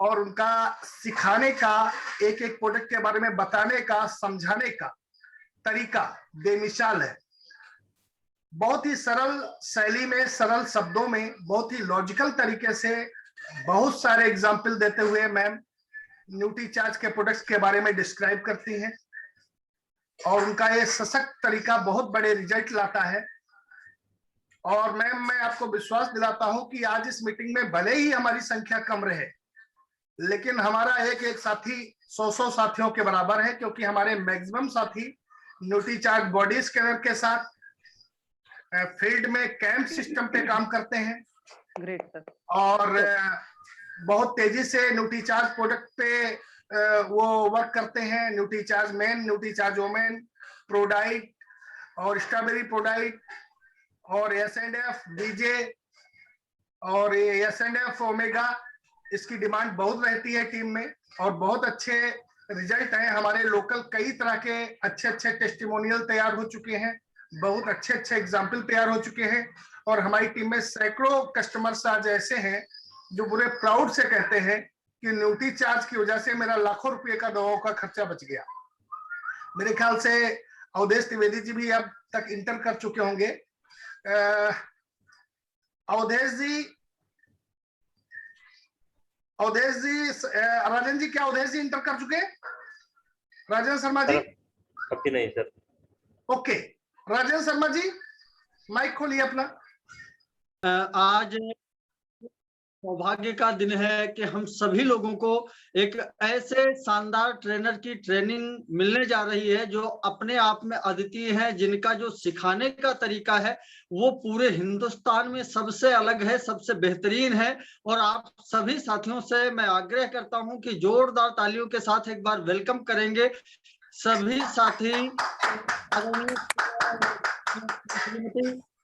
और उनका सिखाने का, एक एक प्रोडक्ट के बारे में बताने का, समझाने का तरीका बेमिसाल है। बहुत ही सरल शैली में, सरल शब्दों में, बहुत ही लॉजिकल तरीके से बहुत सारे एग्जाम्पल देते हुए मैम न्यूट्रीचार्ज के प्रोडक्ट्स के बारे में डिस्क्राइब करती हैं और उनका ये सशक्त तरीका बहुत बड़े रिजल्ट लाता है। और मैम मैं आपको विश्वास दिलाता हूं कि आज इस मीटिंग में भले ही हमारी संख्या कम रहे, लेकिन हमारा एक एक साथी 100 साथियों के बराबर है, क्योंकि हमारे मैक्सिमम साथी न्यूट्रीचार्ज बॉडी स्कैनर के साथ फील्ड में कैंप सिस्टम पे काम करते हैं। Great sir. और बहुत तेजी से न्यूट्रीचार्ज प्रोडक्ट पे वो वर्क करते हैं। Nutricharge main, Nutricharge women, ProDiet और स्ट्रॉबेरी प्रोडाइट और S&F बीजे और S&F ओमेगा, इसकी डिमांड बहुत रहती है टीम में और बहुत अच्छे रिजल्ट हैं। हमारे लोकल कई तरह के अच्छे अच्छे टेस्टिमोनियल तैयार हो चुके हैं, बहुत अच्छे अच्छे एग्जाम्पल तैयार हो चुके हैं और हमारी टीम में सैकड़ों कस्टमर्स आज ऐसे हैं जो पूरे प्राउड से कहते हैं कि न्यूट्रीचार्ज की वजह से मेरा लाखों रुपए का दवाओं का खर्चा बच गया। मेरे ख्याल से अवधेश त्रिवेदी जी भी अब तक इंटर कर चुके होंगे। अवधेश जी, राजन जी, क्या अवधेश जी इंटर कर चुके हैं? राजन शर्मा जी? अभी नहीं sir. Okay, Rajan Sharma ji mic खोलिए अपना। आज सौभाग्य का दिन है कि हम सभी लोगों को एक ऐसे शानदार ट्रेनर की ट्रेनिंग मिलने जा रही है जो अपने आप में अद्वितीय है, जिनका जो सिखाने का तरीका है वो पूरे हिंदुस्तान में सबसे अलग है, सबसे बेहतरीन है। और आप सभी साथियों से मैं आग्रह करता हूं कि जोरदार तालियों के साथ एक बार वेलकम करेंगे सभी साथी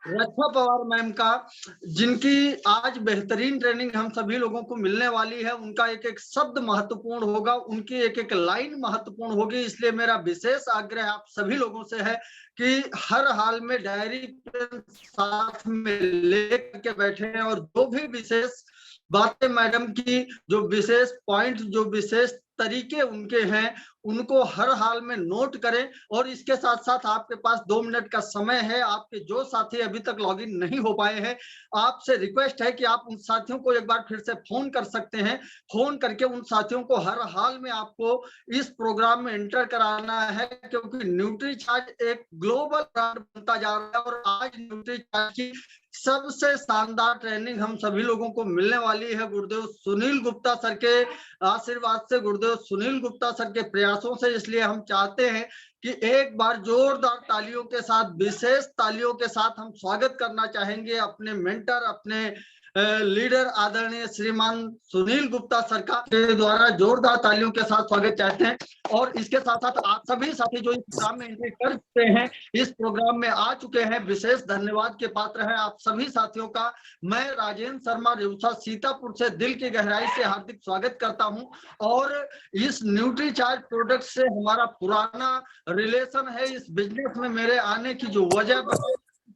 रक्षा पवार मैम का, जिनकी आज बेहतरीन ट्रेनिंग हम सभी लोगों को मिलने वाली है। उनका एक एक शब्द महत्वपूर्ण होगा, उनकी एक एक लाइन महत्वपूर्ण होगी। इसलिए मेरा विशेष आग्रह आप सभी लोगों से है कि हर हाल में डायरी साथ में लेकर के बैठे हैं और जो भी विशेष बातें मैडम की, जो विशेष पॉइंट, जो विशेष तरीके उनके हैं, उनको हर हाल में नोट करें। और इसके साथ साथ आपके पास 2 मिनट का समय है। आपके जो साथी अभी तक लॉगिन नहीं हो पाए हैं, आपसे रिक्वेस्ट है कि आप उन साथियों को एक बार फिर से फोन कर सकते हैं। फोन करके उन साथियों को हर हाल में आपको इस प्रोग्राम में एंटर कराना है, क्योंकि न्यूट्रीचार्ज एक ग्लोबल ब्रांड बनता जा रहा है। और आज न्यूट्रीचार्ज की सबसे शानदार ट्रेनिंग हम सभी लोगों को मिलने वाली है गुरुदेव सुनील गुप्ता सर के आशीर्वाद से, गुरुदेव सुनील गुप्ता सर के प्रयासों से। इसलिए हम चाहते हैं कि एक बार जोरदार तालियों के साथ, विशेष तालियों के साथ हम स्वागत करना चाहेंगे अपने मेंटर, अपने लीडर आदरणीय श्रीमान सुनील गुप्ता सर का के द्वारा जोरदार तालियों के साथ स्वागत चाहते हैं। और इसके साथ साथ आप सभी साथी जो इस प्रोग्राम में एंट्री कर चुके हैं, इस प्रोग्राम में आ चुके हैं, विशेष धन्यवाद के पात्र हैं आप सभी साथियों का। मैं राजेंद्र शर्मा रेउसा सीतापुर से दिल की गहराई से हार्दिक स्वागत करता हूं। और इस न्यूट्रीचार्ज प्रोडक्ट से हमारा पुराना रिलेशन है। इस बिजनेस में मेरे आने की जो वजह,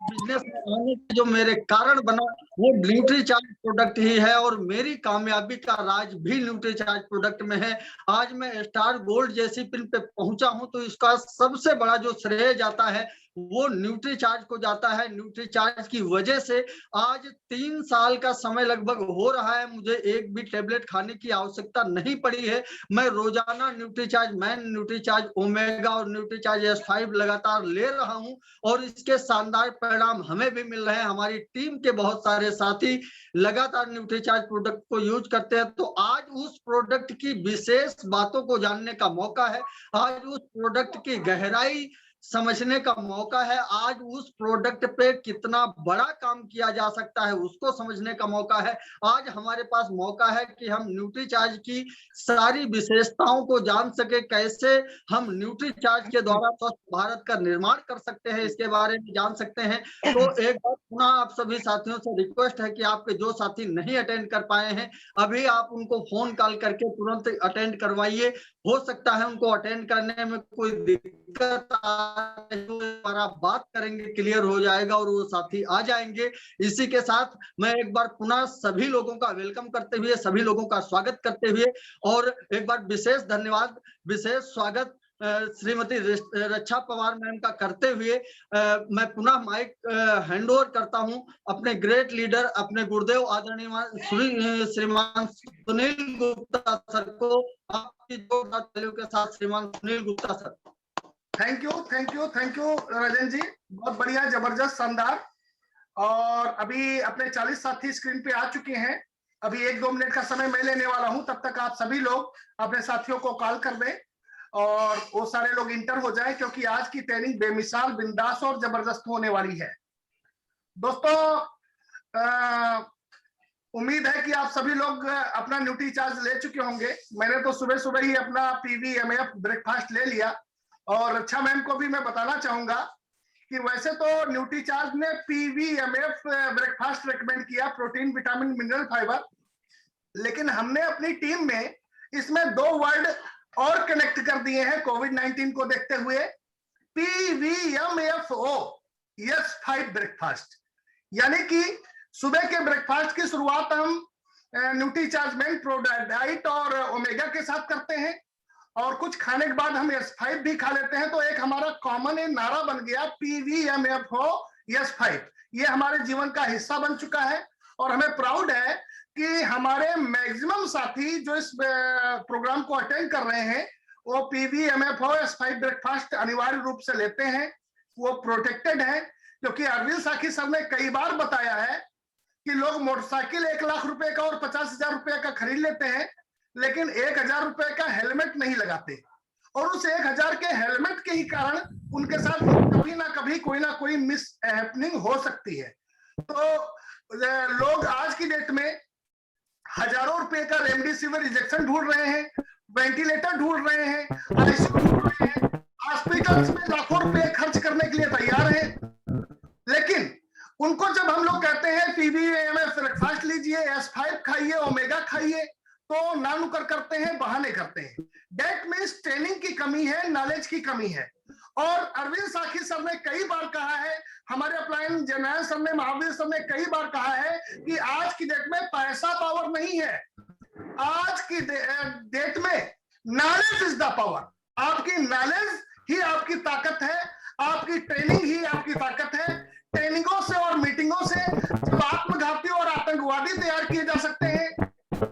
बिजनेस में आने के जो मेरे कारण बना, वो न्यूट्रीचार्ज प्रोडक्ट ही है। और मेरी कामयाबी का राज भी न्यूट्रीचार्ज प्रोडक्ट में है। आज मैं स्टार गोल्ड जैसी पिन पे पहुंचा हूं तो इसका सबसे बड़ा जो श्रेय जाता है वो न्यूट्रीचार्ज को जाता है। न्यूट्रीचार्ज की वजह से आज 3 साल का समय लगभग हो रहा है, मुझे एक भी टेबलेट खाने की आवश्यकता नहीं पड़ी है। मैं रोजाना न्यूट्रीचार्ज मैन, न्यूट्रीचार्ज ओमेगा और न्यूट्रीचार्ज S5 लगातार ले रहा हूं और इसके शानदार परिणाम हमें भी मिल रहे हैं। हमारी टीम के बहुत सारे साथी लगातार न्यूट्रीचार्ज प्रोडक्ट को यूज करते हैं। तो आज उस प्रोडक्ट की विशेष बातों को जानने का मौका है, आज उस प्रोडक्ट की गहराई समझने का मौका है, आज उस प्रोडक्ट पे कितना बड़ा काम किया जा सकता है उसको समझने का मौका है। आज हमारे पास मौका है कि हम न्यूट्रीचार्ज की सारी विशेषताओं को जान सके, कैसे हम न्यूट्रीचार्ज के द्वारा स्वस्थ भारत का निर्माण कर सकते हैं, इसके बारे में जान सकते हैं। तो एक बार पुनः आप सभी साथियों से रिक्वेस्ट है कि आपके जो साथी नहीं अटेंड कर पाए हैं, अभी आप उनको फोन कॉल करके तुरंत अटेंड करवाइए। हो सकता है उनको अटेंड करने में कोई दिक्कत बार आप बात करेंगे क्लियर हो जाएगा और वो साथी आ जाएंगे। इसी के साथ मैं एक बार पुनः सभी लोगों का वेलकम करते हुए, सभी लोगों का स्वागत करते हुए और एक बार विशेष धन्यवाद, विशेष स्वागत श्रीमती रक्षा पवार मैम का करते हुए मैं पुनः माइक हैंड ओवर करता हूं अपने ग्रेट लीडर, अपने गुरुदेव आदरणीय श्रीमान सुनील गुप्ता सर को। आपकी जोरदार तालियों के साथ श्रीमान Sunil Gupta sir. Thank you, thank you, thank you Rajan ji, बहुत बढ़िया, जबरदस्त, शानदार। और अभी अपने 40 साथी स्क्रीन पे आ चुके हैं। अभी 1-2 मिनट का समय मैं लेने वाला हूं, तब तक आप सभी लोग अपने साथियों को कॉल कर दें और वो सारे लोग इंटर हो जाएं, क्योंकि आज की ट्रेनिंग बेमिसाल, बिंदास और जबरदस्त होने वाली है। दोस्तों, उम्मीद है कि आप सभी लोग अपना न्यूट्री चार्ज ले चुके होंगे। मैंने तो सुबह सुबह ही अपना PVMF ब्रेकफास्ट ले लिया और रक्षा मैम को भी मैं बताना चाहूंगा कि वैसे तो न्यूट्री चार्ज ने PVMF ब्रेकफास्ट रेकमेंड किया, प्रोटीन, विटामिन, मिनरल, फाइबर, लेकिन हमने अपनी टीम में इसमें 2 वर्ड और कनेक्ट कर दिए हैं कोविड-19 को देखते हुए। PVMFO, यस 5 ब्रेकफास्ट, यानी कि सुबह के ब्रेकफास्ट की शुरुआत हम न्यूट्री चार्ज में प्रोडाइट और ओमेगा के साथ करते हैं और कुछ खाने के बाद हम S5 भी खा लेते हैं। तो एक हमारा कॉमन नारा बन गया PVMFO S5। ये हमारे जीवन का हिस्सा बन चुका है और हमें प्राउड है कि हमारे मैक्सिमम साथी जो इस प्रोग्राम को अटेंड कर रहे हैं वो PVMFO S5 ब्रेकफास्ट अनिवार्य रूप से लेते हैं। वो प्रोटेक्टेड है, क्योंकि अरविंद साखी सर ने कई बार बताया है कि लोग मोटरसाइकिल 1 लाख रुपए का और 50,000 रुपए का खरीद लेते हैं, लेकिन 1,000 रुपए का हेलमेट नहीं लगाते और उस 1,000 के हेलमेट के ही कारण उनके साथ कभी ना कोई मिस हैपनिंग हो सकती है। तो लोग आज की डेट में हजारों रुपए का रेमडेसिविर इंजेक्शन ढूंढ रहे हैं, वेंटिलेटर ढूंढ रहे हैं, ICU ढूंढ रहे हैं, हॉस्पिटल्स में लाखों रुपए खर्च करने के लिए तैयार हैं, लेकिन उनको जब हम लोग कहते हैं PVMF ब्रेकफास्ट लीजिए, S5 खाइए, ओमेगा खाइए, तो ना नुकर करते हैं, बहाने करते हैं। दैट मींस ट्रेनिंग की कमी है, नॉलेज की कमी है। और अरविंद साखी सर ने कई बार कहा है, हमारे अपलाइन जनरल सर ने, महावीर सर ने कई बार कहा है कि आज की डेट में पैसा पावर नहीं है, आज की डेट में नॉलेज इज द पावर। आपकी नॉलेज ही आपकी ताकत है, आपकी ट्रेनिंग ही आपकी ताकत है। ट्रेनिंगों से और मीटिंगों से जब आत्मघाती और आतंकवादी तैयार किए जा सकते हैं,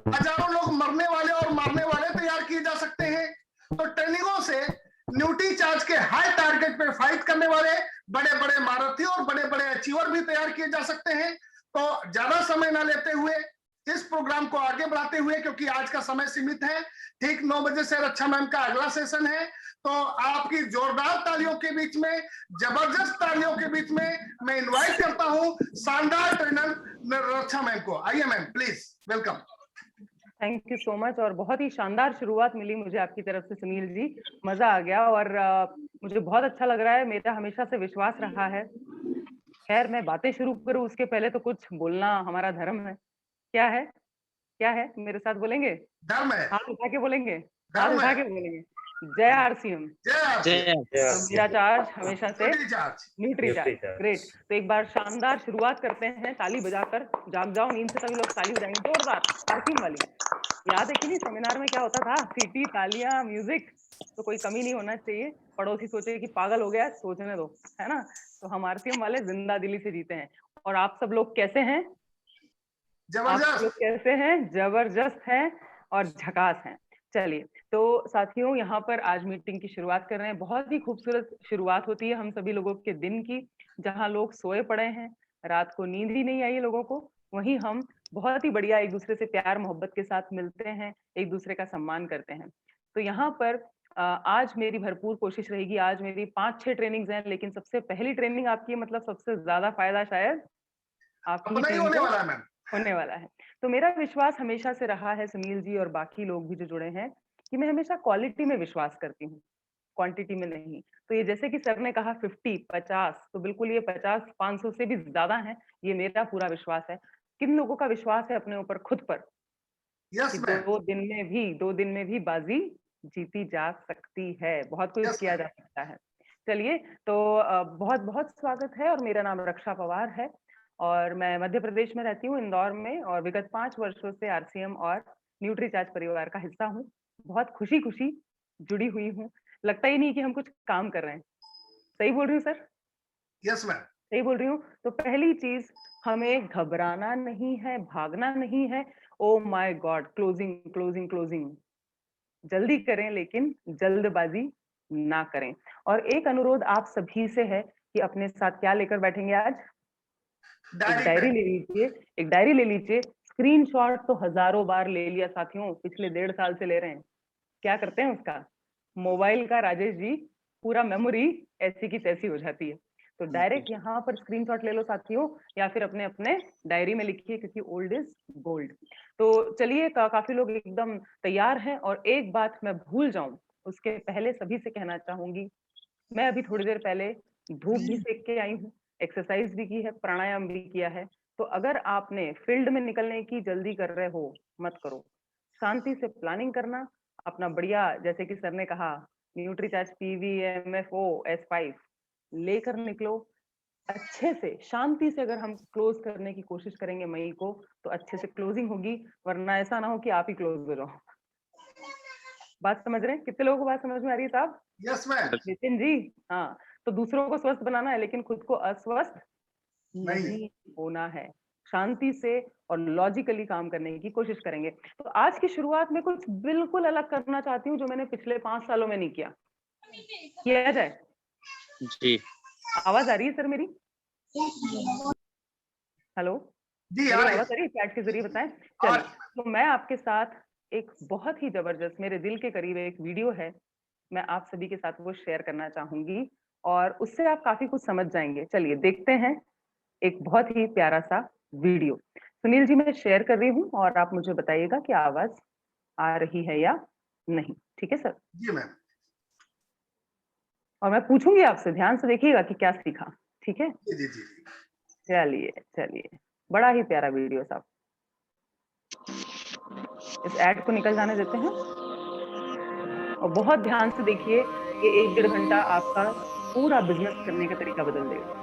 हजारों लोग मरने वाले और मारने वाले तैयार किए जा सकते हैं, तो ट्रेनिंगों से न्यूट्री चार्ज के हाई टारगेट पे फाइट करने वाले बड़े बड़े महारथी और बड़े बड़े अचीवर भी तैयार किए जा सकते हैं। तो ज्यादा समय ना लेते हुए इस प्रोग्राम को आगे बढ़ाते हुए, क्योंकि आज का समय सीमित है, ठीक 9 बजे से रक्षा मैम का अगला सेशन है, तो आपकी जोरदार तालियों के बीच में, जबरदस्त तालियों के बीच में मैं इनवाइट करता हूं शानदार ट्रेनर रक्षा मैम को। आइए ma'am, please, welcome. Thank you so much. और बहुत ही शानदार शुरुआत मिली मुझे आपकी तरफ से सुनील जी, मजा आ गया और मुझे बहुत अच्छा लग रहा है। मेरा हमेशा से विश्वास रहा है, खैर मैं बातें शुरू करूं उसके पहले तो कुछ बोलना हमारा धर्म है। क्या है, क्या है, मेरे साथ बोलेंगे? धर्म है। हाथ उठा के बोलेंगे, हाथ धर्म उठा है। के बोलेंगे, जय RCM। तो मेरा चार्ज हमेशा से न्यूट्री चार्ज। ग्रेट। तो एक बार शानदार शुरुआत करते हैं, ताली बजाकर। जाग जाओ नींद से, सभी लोग ताली बजाएंगे जोरदार, RCM वाली। याद है कि नहीं, सेमिनार में क्या होता था, सीटी, तालियां, म्यूजिक, तो कोई कमी नहीं होना चाहिए। पड़ोसी सोचे कि पागल हो गया, सोचने दो, है ना। तो हम RCM वाले जिंदा दिली से जीते हैं। और आप सब लोग कैसे हैं? आप सब लोग कैसे हैं? जबरदस्त हैं और झकास हैं। चलिए, तो साथियों, यहाँ पर आज मीटिंग की शुरुआत कर रहे हैं। बहुत ही खूबसूरत शुरुआत होती है हम सभी लोगों के दिन की, जहाँ लोग सोए पड़े हैं, रात को नींद ही नहीं आई है लोगों को, वहीं हम बहुत ही बढ़िया एक दूसरे से प्यार मोहब्बत के साथ मिलते हैं, एक दूसरे का सम्मान करते हैं। तो यहाँ पर आज मेरी भरपूर कोशिश रहेगी। आज मेरी 5-6 ट्रेनिंग्स हैं, लेकिन सबसे पहली ट्रेनिंग आपकी, मतलब सबसे ज्यादा फायदा शायद आपकी टीम को होने वाला है। तो मेरा विश्वास हमेशा से रहा है, सुनील जी और बाकी लोग भी जो जुड़े हैं, कि मैं हमेशा क्वालिटी में विश्वास करती हूँ, क्वांटिटी में नहीं। तो ये जैसे कि सर ने कहा 50, 50, तो बिल्कुल ये 50, 500 से भी ज्यादा है, ये मेरा पूरा विश्वास है। किन लोगों का विश्वास है अपने ऊपर, खुद पर, कि 2 दिन में भी बाजी जीती जा सकती है, बहुत कुछ किया जा सकता है। चलिए, तो बहुत बहुत स्वागत है और मेरा नाम रक्षा पवार है और मैं मध्य प्रदेश में रहती हूँ, इंदौर में, और विगत 5 वर्षों से आरसीएम और न्यूट्रीचार्ज परिवार का हिस्सा हूँ। बहुत खुशी-खुशी जुड़ी हुई हूँ। लगता ही नहीं कि हम कुछ काम कर रहे हैं। सही बोल रही हूँ सर? Yes ma'am. सही बोल रही हूँ? तो पहली चीज़, हमें घबराना नहीं है, भागना नहीं है। Oh my God! Closing, closing, closing. जल्दी करें लेकिन जल्दबाजी ना करें। और एक अनुरोध आप सभी से है कि अपने साथ क्या लेकर बैठेंगे आज? एक डायरी ले लीजिए, एक डायरी ले लीजिए। स्क्रीनशॉट तो हजारों बार ले लिया साथियों, पिछले 1.5 साल से ले रहे हैं। क्या करते हैं उसका? मोबाइल का राजेश जी पूरा मेमोरी ऐसी की तैसी हो जाती है। तो डायरेक्ट यहाँ पर स्क्रीनशॉट ले लो साथियों, या फिर अपने अपने डायरी में लिखिए, क्योंकि ओल्ड इज गोल्ड। तो चलिए, काफी लोग एकदम तैयार हैं, और एक बात मैं भूल जाऊं उसके पहले सभी से कहना चाहूंगी, मैं अभी थोड़ी देर पहले धूप भी सेक के आई हूँ, एक्सरसाइज भी की है, प्राणायाम भी किया है। तो अगर आपने फील्ड में निकलने की जल्दी कर रहे हो, मत करो। शांति से प्लानिंग करना, अपना बढ़िया, जैसे कि सर ने कहा, न्यूट्रीचार्ज PVMFO S5 लेकर निकलो। अच्छे से, शांति से अगर हम क्लोज करने की कोशिश करेंगे मई को, तो अच्छे से क्लोजिंग होगी, वरना ऐसा ना हो कि आप ही क्लोज हो जाओ। बात समझ रहे हैं? कितने लोगों को बात समझ में आ रही है साहब? Yes ma'am. नितिन जी, हाँ। तो दूसरों को स्वस्थ बनाना है, लेकिन खुद को अस्वस्थ नहीं होना है। शांति से और लॉजिकली काम करने की कोशिश करेंगे। तो आज की शुरुआत में कुछ बिल्कुल अलग करना चाहती हूँ, जो मैंने पिछले 5 सालों में नहीं किया। किया जाए? जी। आवाज आ रही है सर मेरी? हेलो जी, आवाज आ रही है? चैट के जरिए बताएं। चलिए, तो मैं आपके साथ एक बहुत ही जबरदस्त, मेरे दिल के करीब एक वीडियो है, मैं आप सभी के साथ वो शेयर करना चाहूंगी, और उससे आप काफी कुछ समझ जाएंगे। चलिए देखते हैं एक बहुत ही प्यारा सा वीडियो। सुनील जी, मैं शेयर कर रही हूँ और आप मुझे बताइएगा कि आवाज आ रही है या नहीं। ठीक है सर? जी मैम। और मैं पूछूंगी आपसे, ध्यान से देखिएगा कि क्या सीखा। ठीक है? जी जी जी। चलिए चलिए, बड़ा ही प्यारा वीडियो साहब। इस ऐड को निकल जाने देते हैं और बहुत ध्यान से देखिए, ये 1-1.5 घंटा आपका पूरा बिजनेस करने का तरीका बदल देगा।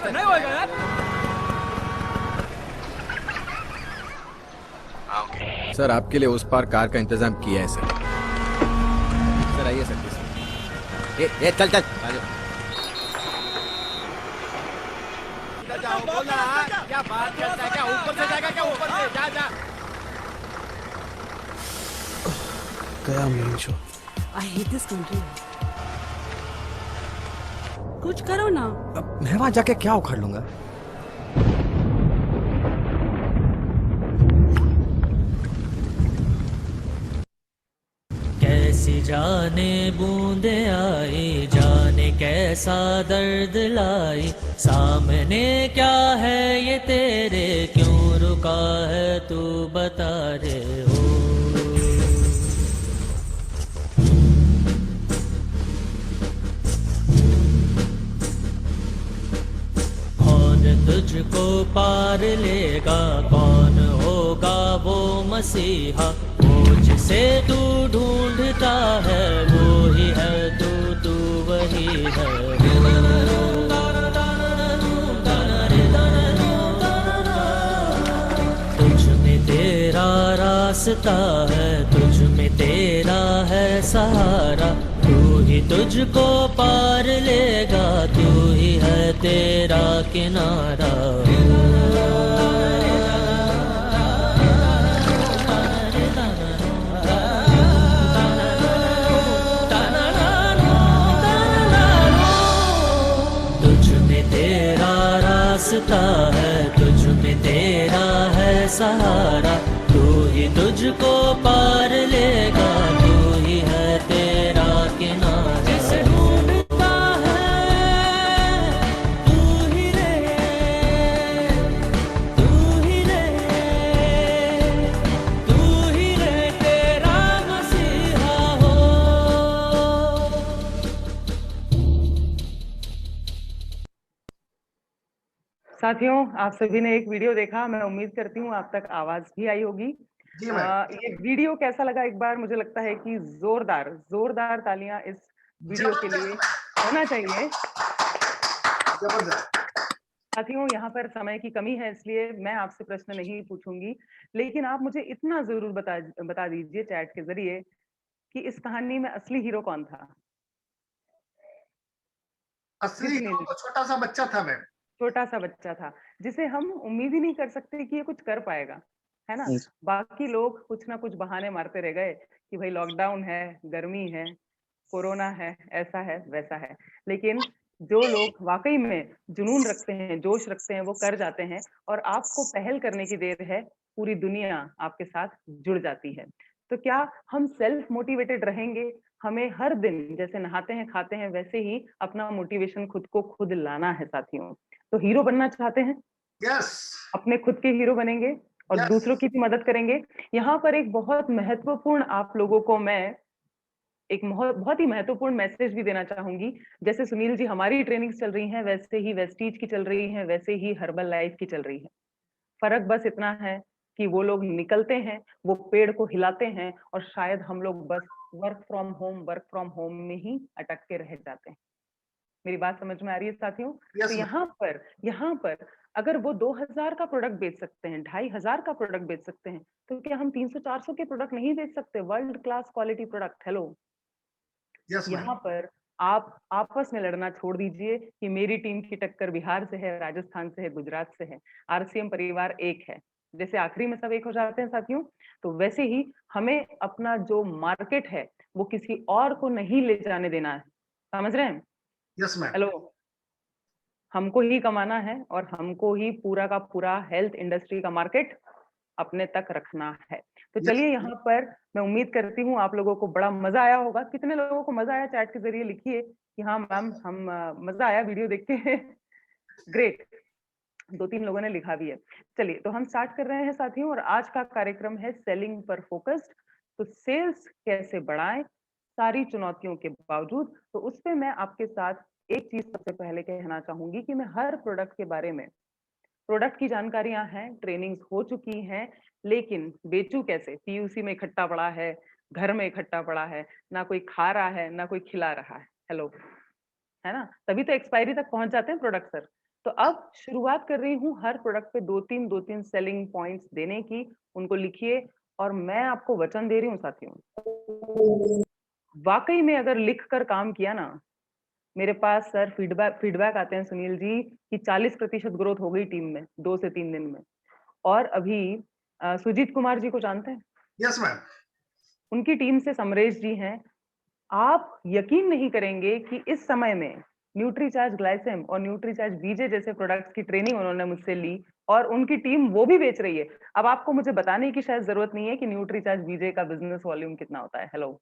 नहीं होगा यार। सर, आपके लिए उस पार कार का इंतजाम किया है सर। सर आइए सर। ये चल चल जाओ, बोला क्या बात करता है? क्या ऊपर से जाएगा? क्या ऊपर से? जा जा। गया मेरी show. I hate this country. कुछ करो ना। अब मैं वहां जाके क्या उखाड़ लूंगा? कैसी जाने बूंदे आई, जाने कैसा दर्द लाई, सामने क्या है ये तेरे, क्यों रुका है तू बता रे हो। तुझको पार लेगा, कौन होगा वो मसीहा, वो जिसे तू ढूंढता है, वो ही है तू वही है। तुझ में तेरा रास्ता है, तुझ में तेरा है सहारा, तू ही तुझको पार लेगा, तू ही है तेरा किनारा। तुझ में तेरा रास्ता है, तुझ में तेरा है सहारा, तू ही तुझको पार लेगा, तू ही है तेरा किनारा। जिसे ढूंढता है तू ही रे, तू ही रे, तू ही रे तेरा मसीहा हो। साथियों, आप सभी ने एक वीडियो देखा, मैं उम्मीद करती हूँ आप तक आवाज भी आई होगी। ये वीडियो कैसा लगा, एक बार मुझे लगता है कि जोरदार तालियां इस वीडियो के लिए होना चाहिए। साथियों, यहाँ पर समय की कमी है, इसलिए मैं आपसे प्रश्न नहीं पूछूंगी, लेकिन आप मुझे इतना जरूर बता दीजिए चैट के जरिए कि इस कहानी में असली हीरो कौन था। असली हीरो तो छोटा सा बच्चा था मैम। छोटा सा बच्चा था जिसे हम उम्मीद ही नहीं कर सकते कि ये कुछ कर पाएगा, है ना। बाकी लोग कुछ ना कुछ बहाने मारते रह गए कि भाई लॉकडाउन है, गर्मी है, कोरोना है, ऐसा है, वैसा है, लेकिन जो लोग वाकई में जुनून रखते हैं, जोश रखते हैं, वो कर जाते हैं और आपको पहल करने की देर है, पूरी दुनिया आपके साथ जुड़ जाती है। तो क्या हम सेल्फ मोटिवेटेड रहेंगे? हमें हर दिन जैसे नहाते हैं, खाते हैं, वैसे ही अपना मोटिवेशन खुद को खुद लाना है साथियों। तो हीरो बनना चाहते हैं? यस। अपने खुद के हीरो बनेंगे और दूसरों की भी मदद करेंगे। यहाँ पर एक बहुत महत्वपूर्ण आप लोगों को मैं एक बहुत ही महत्वपूर्ण मैसेज भी देना चाहूंगी। जैसे सुनील जी हमारी ट्रेनिंग्स चल रही हैं, वैसे ही वेस्टीज की चल रही हैं, वैसे ही हर्बल लाइफ की चल रही है। फर्क बस इतना है कि वो लोग निकलते हैं, वो पेड़ को हिलाते हैं और शायद हम लोग बस वर्क फ्रॉम होम में ही अटक के रह जाते हैं। मेरी बात समझ में आ रही है साथियों? तो यहाँ पर अगर वो 2000 का प्रोडक्ट बेच सकते हैं, 2500 का प्रोडक्ट बेच सकते हैं, तो क्या हम 300-400 के प्रोडक्ट नहीं बेच सकते? World class quality product. Hello, यहाँ पर आप आपस में लड़ना छोड़ दीजिए कि मेरी टीम की टक्कर बिहार से है, राजस्थान से है, गुजरात से है। आरसीएम परिवार एक है। जैसे आखिरी में सब एक हो जाते हैं साथियों, तो वैसे ही हमें अपना जो मार्केट है वो किसी और को नहीं ले जाने देना है। समझ रहे हैं? Yes ma'am. हेलो, हमको ही कमाना है और हमको ही पूरा का पूरा हेल्थ इंडस्ट्री का मार्केट अपने तक रखना है। तो चलिए, यहाँ पर मैं उम्मीद करती हूँ आप लोगों को बड़ा मजा आया होगा। कितने लोगों को मजा आया चैट के जरिए लिखिए कि हाँ मैम, हम मजा आया वीडियो देख के। ग्रेट, 2-3 लोगों ने लिखा भी है। चलिए, तो हम स्टार्ट कर रहे हैं साथियों, और आज का कार्यक्रम है सेलिंग पर फोकस्ड। तो सेल्स कैसे बढ़ाएं सारी चुनौतियों के बावजूद। तो उस पे मैं आपके साथ एक चीज सबसे पहले कहना चाहूंगी कि मैं हर प्रोडक्ट के बारे में, प्रोडक्ट की जानकारियां हैं, ट्रेनिंग्स हो चुकी हैं, लेकिन बेचू कैसे? पीयूसी में इकट्ठा पड़ा है, घर में इकट्ठा पड़ा है, ना कोई खा रहा है, ना कोई खिला रहा है। हेलो, है ना, तभी तो एक्सपायरी तक पहुंच जाते हैं प्रोडक्ट सर। तो अब शुरुआत कर रही हूँ हर प्रोडक्ट पे 2-3 सेलिंग पॉइंट्स देने की। उनको लिखिए और मैं आपको वचन दे रही हूँ साथियों, वाकई में अगर लिख कर काम किया ना, मेरे पास सर फीडबैक आते हैं सुनील जी कि 40% ग्रोथ हो गई टीम में 2 से 3 दिन में। और अभी सुजीत कुमार जी को जानते हैं? Yes ma'am. उनकी टीम से समरेश जी हैं। आप यकीन नहीं करेंगे कि इस समय में न्यूट्रीचार्ज ग्लाइसेम और न्यूट्रीचार्ज बीजे जैसे प्रोडक्ट्स की ट्रेनिंग उन्होंने मुझसे ली और उनकी टीम वो भी बेच रही है। अब आपको मुझे बताने की शायद जरूरत नहीं है कि न्यूट्रीचार्ज बीजे का बिजनेस वॉल्यूम कितना होता है। हेलो,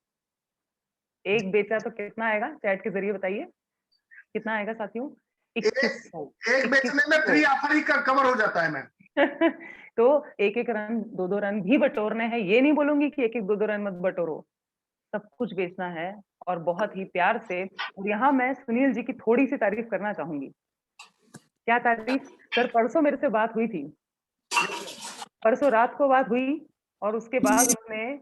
एक बेचा तो कितना आएगा? चैट के जरिए बताइए कितना आएगा साथियों? 2100। एक बेचने में फ्री ऑफर ही कवर हो जाता है मैम। तो एक रन 2 रन भी बटोरने हैं। ये नहीं बोलूंगी कि 1-2 रन मत बटोरो, सब कुछ बेचना है और बहुत ही प्यार से। और यहाँ मैं सुनील जी की थोड़ी सी तारीफ करना चाहूंगी। क्या तारीफ सर? परसों मेरे से बात हुई थी, परसों रात को बात हुई और उसके बाद उन्होंने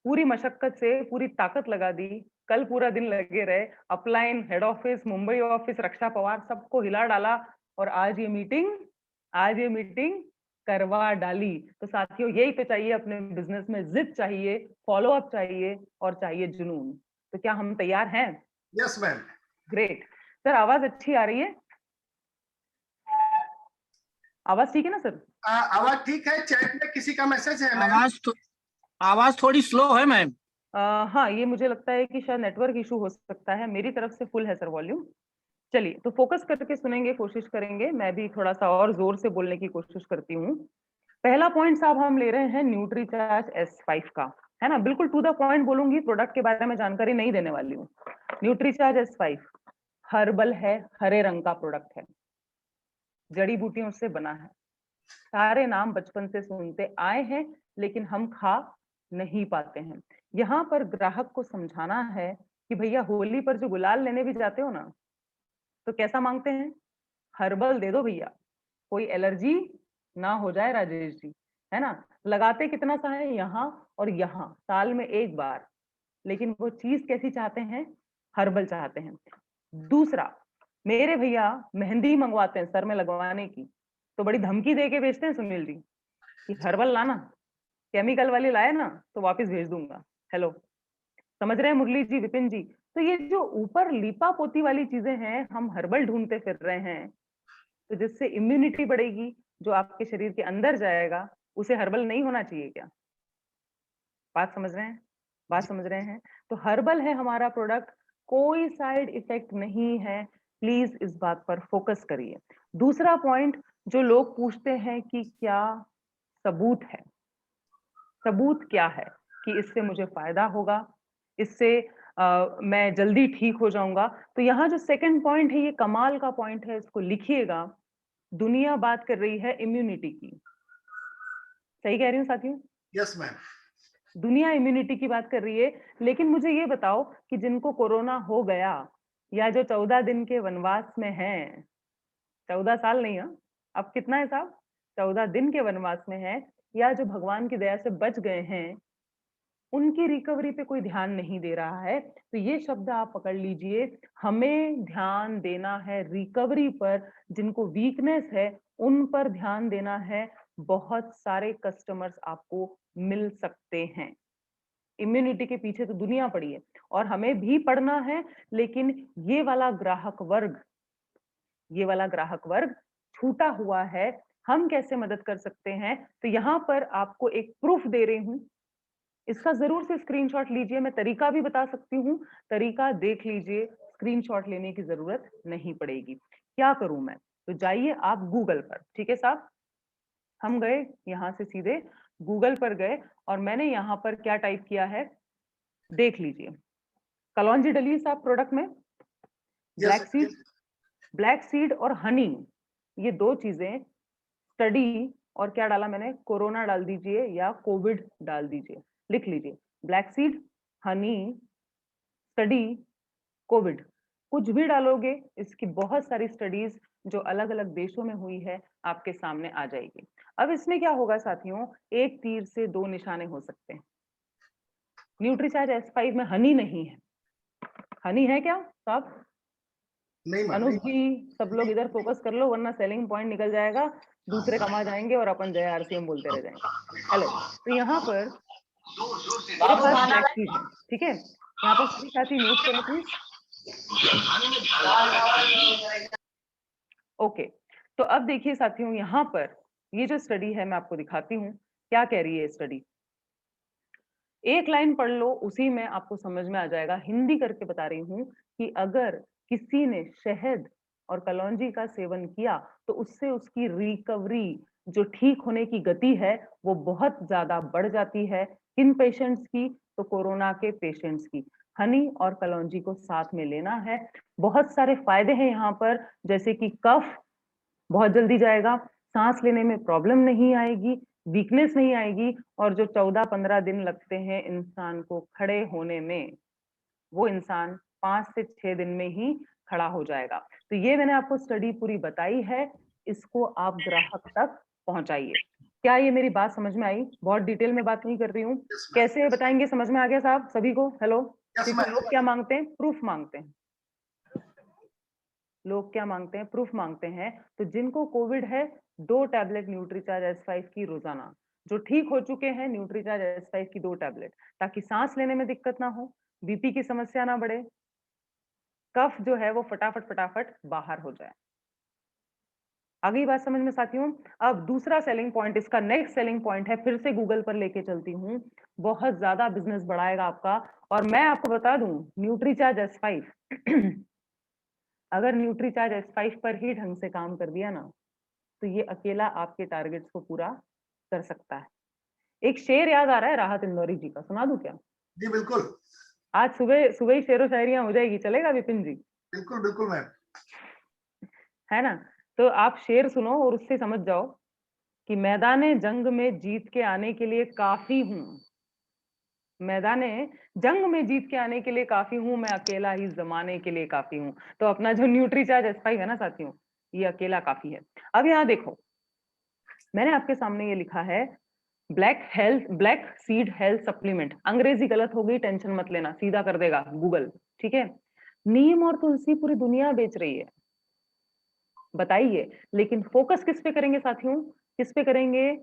पूरी मशक्कत से पूरी ताकत लगा दी। कल पूरा दिन लगे रहे, upline, head office, Mumbai office, Raksha Pawar, सबको हिला डाला और आज ये मीटिंग करवा डाली। तो साथियों, यही तो चाहिए अपने बिजनेस में, जिद चाहिए, फॉलो अप चाहिए और चाहिए जुनून। तो क्या हम तैयार हैं? Yes ma'am. ग्रेट सर, आवाज अच्छी आ रही है? आवाज ठीक है ना सर? आवाज ठीक है। चैट में किसी का मैसेज है मैम? आवाज थोड़ी स्लो है मैम। हाँ, ये मुझे लगता है कि शायद नेटवर्क इशू हो सकता है। मेरी तरफ से फुल है सर वॉल्यूम। चलिए, तो फोकस करके सुनेंगे, कोशिश करेंगे। मैं भी थोड़ा सा और जोर से बोलने की कोशिश करती हूँ। पहला पॉइंट साहब हम ले रहे हैं न्यूट्रीचार्ज S5 का, है ना। बिल्कुल टू द पॉइंट बोलूंगी, प्रोडक्ट के बारे में जानकारी नहीं देने वाली हूँ। न्यूट्रीचार्ज S5 हर्बल है, हरे रंग का प्रोडक्ट है, जड़ी बूटियों से बना है। सारे नाम बचपन से सुनते आए हैं, लेकिन हम खा नहीं पाते हैं। यहाँ पर ग्राहक को समझाना है कि भैया, होली पर जो गुलाल लेने भी जाते हो ना, तो कैसा मांगते हैं? हर्बल दे दो भैया, कोई एलर्जी ना हो जाए राजेश जी, है ना। लगाते कितना सा है यहाँ और यहाँ, साल में एक बार, लेकिन वो चीज कैसी चाहते हैं, हर्बल चाहते हैं। दूसरा, मेरे भैया मेहंदी मंगवाते हैं सर में लगवाने की, तो बड़ी धमकी दे के बेचते हैं सुनील जी कि हर्बल लाना, केमिकल वाली लाए ना तो वापस भेज दूंगा। हेलो, समझ रहे हैं मुरली जी, विपिन जी। तो ये जो ऊपर लीपा पोती वाली चीजें हैं, हम हर्बल ढूंढते फिर रहे हैं, तो जिससे इम्यूनिटी बढ़ेगी, जो आपके शरीर के अंदर जाएगा, उसे हर्बल नहीं होना चाहिए क्या? बात समझ रहे हैं, बात समझ रहे हैं। तो हर्बल है हमारा प्रोडक्ट, कोई साइड इफेक्ट नहीं है, प्लीज इस बात पर फोकस करिए। दूसरा पॉइंट जो लोग पूछते हैं कि क्या सबूत है, सबूत क्या है कि इससे मुझे फायदा होगा, इससे मैं जल्दी ठीक हो जाऊंगा। तो यहाँ जो सेकंड पॉइंट है, ये कमाल का पॉइंट है, इसको लिखिएगा। दुनिया बात कर रही है इम्यूनिटी की, सही कह रही हूँ साथियों? Yes ma'am. दुनिया इम्यूनिटी की बात कर रही है, लेकिन मुझे ये बताओ कि जिनको कोरोना हो गया, या जो 14 दिन के वनवास में हैं, 14 साल नहीं है, अब कितना है साहब, 14 दिन के वनवास में है, या जो भगवान की दया से बच गए हैं, उनकी रिकवरी पे कोई ध्यान नहीं दे रहा है। तो ये शब्द आप पकड़ लीजिए, हमें ध्यान देना है रिकवरी पर, जिनको वीकनेस है उन पर ध्यान देना है। बहुत सारे कस्टमर्स आपको मिल सकते हैं। इम्यूनिटी के पीछे तो दुनिया पड़ी है और हमें भी पढ़ना है, लेकिन ये वाला ग्राहक वर्ग, ये वाला ग्राहक वर्ग छूटा हुआ है। हम कैसे मदद कर सकते हैं? तो यहाँ पर आपको एक प्रूफ दे रही हूं, इसका जरूर से स्क्रीनशॉट लीजिए। मैं तरीका भी बता सकती हूँ, तरीका देख लीजिए, स्क्रीनशॉट लेने की जरूरत नहीं पड़ेगी। क्या करूं मैं? तो जाइए आप गूगल पर, ठीक है साहब। हम गए यहाँ से सीधे गूगल पर गए और मैंने यहाँ पर क्या टाइप किया है, देख लीजिए। कलौंजी डली है साहब प्रोडक्ट में, ब्लैक सीड, ब्लैक सीड और हनी, ये दो चीजें। स्टडी और क्या डाला मैंने, कोरोना डाल दीजिए या कोविड डाल दीजिए, लिख लीजिए। Black seed, Honey, study, Covid, कुछ भी डालोगे, इसकी बहुत सारी स्टडीज जो अलग अलग देशों में हुई है आपके सामने आ जाएगी। अब इसमें क्या होगा साथियों, एक तीर से दो निशाने हो सकते हैं। न्यूट्रीचार्ज S5 में हनी नहीं है, हनी है क्या साहब? नहीं अनुज जी, सब लोग इधर फोकस कर लो, वरना सेलिंग पॉइंट निकल जाएगा, दूसरे कमा जाएंगे और अपन जय RCM बोलते रह जाएंगे। हेलो, तो यहाँ पर मेरे पास ब्लैक सीड है, ठीक है। यहाँ पर सभी साथी म्यूट करें प्लीज। ओके, तो अब देखिए साथियों, यहाँ पर ये जो स्टडी है मैं आपको दिखाती हूँ, क्या कह रही है स्टडी। एक लाइन पढ़ लो, उसी में आपको समझ में आ जाएगा। हिंदी करके बता रही हूँ कि अगर किसी ने शहद और कलौंजी का सेवन किया तो उससे उसकी रिकवरी, जो ठीक होने की गति है, वो बहुत ज्यादा बढ़ जाती है। किन पेशेंट्स की? तो कोरोना के पेशेंट्स की। हनी और कलौंजी को साथ में लेना है। बहुत सारे फायदे हैं यहाँ पर, जैसे कि कफ बहुत जल्दी जाएगा, सांस लेने में प्रॉब्लम नहीं आएगी, वीकनेस नहीं आएगी, और जो 14-15 दिन लगते हैं इंसान को खड़े होने में, वो इंसान 5 से 6 दिन में ही खड़ा हो जाएगा। तो ये मैंने आपको स्टडी पूरी बताई है, इसको आप ग्राहक तक पहुंचाइए। क्या ये मेरी बात समझ में आई? बहुत डिटेल में बात नहीं कर रही हूँ, कैसे बताएंगे, समझ में आ गया साहब सभी को? हेलो, क्योंकि लोग क्या मांगते हैं, प्रूफ मांगते हैं। लोग क्या मांगते हैं, प्रूफ मांगते हैं। तो जिनको कोविड है, 2 टैबलेट न्यूट्रीचार्ज S5 की रोजाना, जो ठीक हो चुके हैं न्यूट्रीचार्ज S5 की 2 टैबलेट, ताकि सांस लेने में दिक्कत ना हो, बीपी की समस्या ना बढ़े, कफ जो है वो फटाफट फटाफट बाहर हो जाए। आ गई बात समझ में साथियों? अब दूसरा सेलिंग पॉइंट, इसका नेक्स्ट सेलिंग पॉइंट है, फिर से गूगल पर लेके चलती हूँ, बहुत ज्यादा बिजनेस बढ़ाएगा आपका। और मैं आपको बता दूं, न्यूट्रीचार्ज S5 अगर न्यूट्रीचार्ज S5 पर ही ढंग से काम कर दिया ना, तो ये अकेला आपके टारगेट्स को पूरा कर सकता है। एक शेर याद आ रहा है राहत इंदौरी जी का, सुना दूं क्या? जी बिल्कुल। आज सुबह सुबह ही शेरो शायरियां हो जाएगी, चलेगा विपिन जी? बिल्कुल बिल्कुल मैम। है ना? तो आप शेर सुनो और उससे समझ जाओ कि मैदाने जंग में जीत के आने के लिए काफी हूं, मैदाने जंग में जीत के आने के लिए काफी हूं, मैं अकेला ही जमाने के लिए काफी हूं। तो अपना जो न्यूट्रीचार्ज S5 है ना साथियों, ये अकेला काफी है। अब यहाँ देखो, मैंने आपके सामने ये लिखा है ब्लैक सीड हेल्थ सप्लीमेंट। अंग्रेजी गलत हो गई, टेंशन मत लेना, सीधा कर देगा गूगल, ठीक है। नीम और तुलसी पूरी दुनिया बेच रही है, बताइए, लेकिन फोकस किस पे करेंगे साथियों, किस पे करेंगे?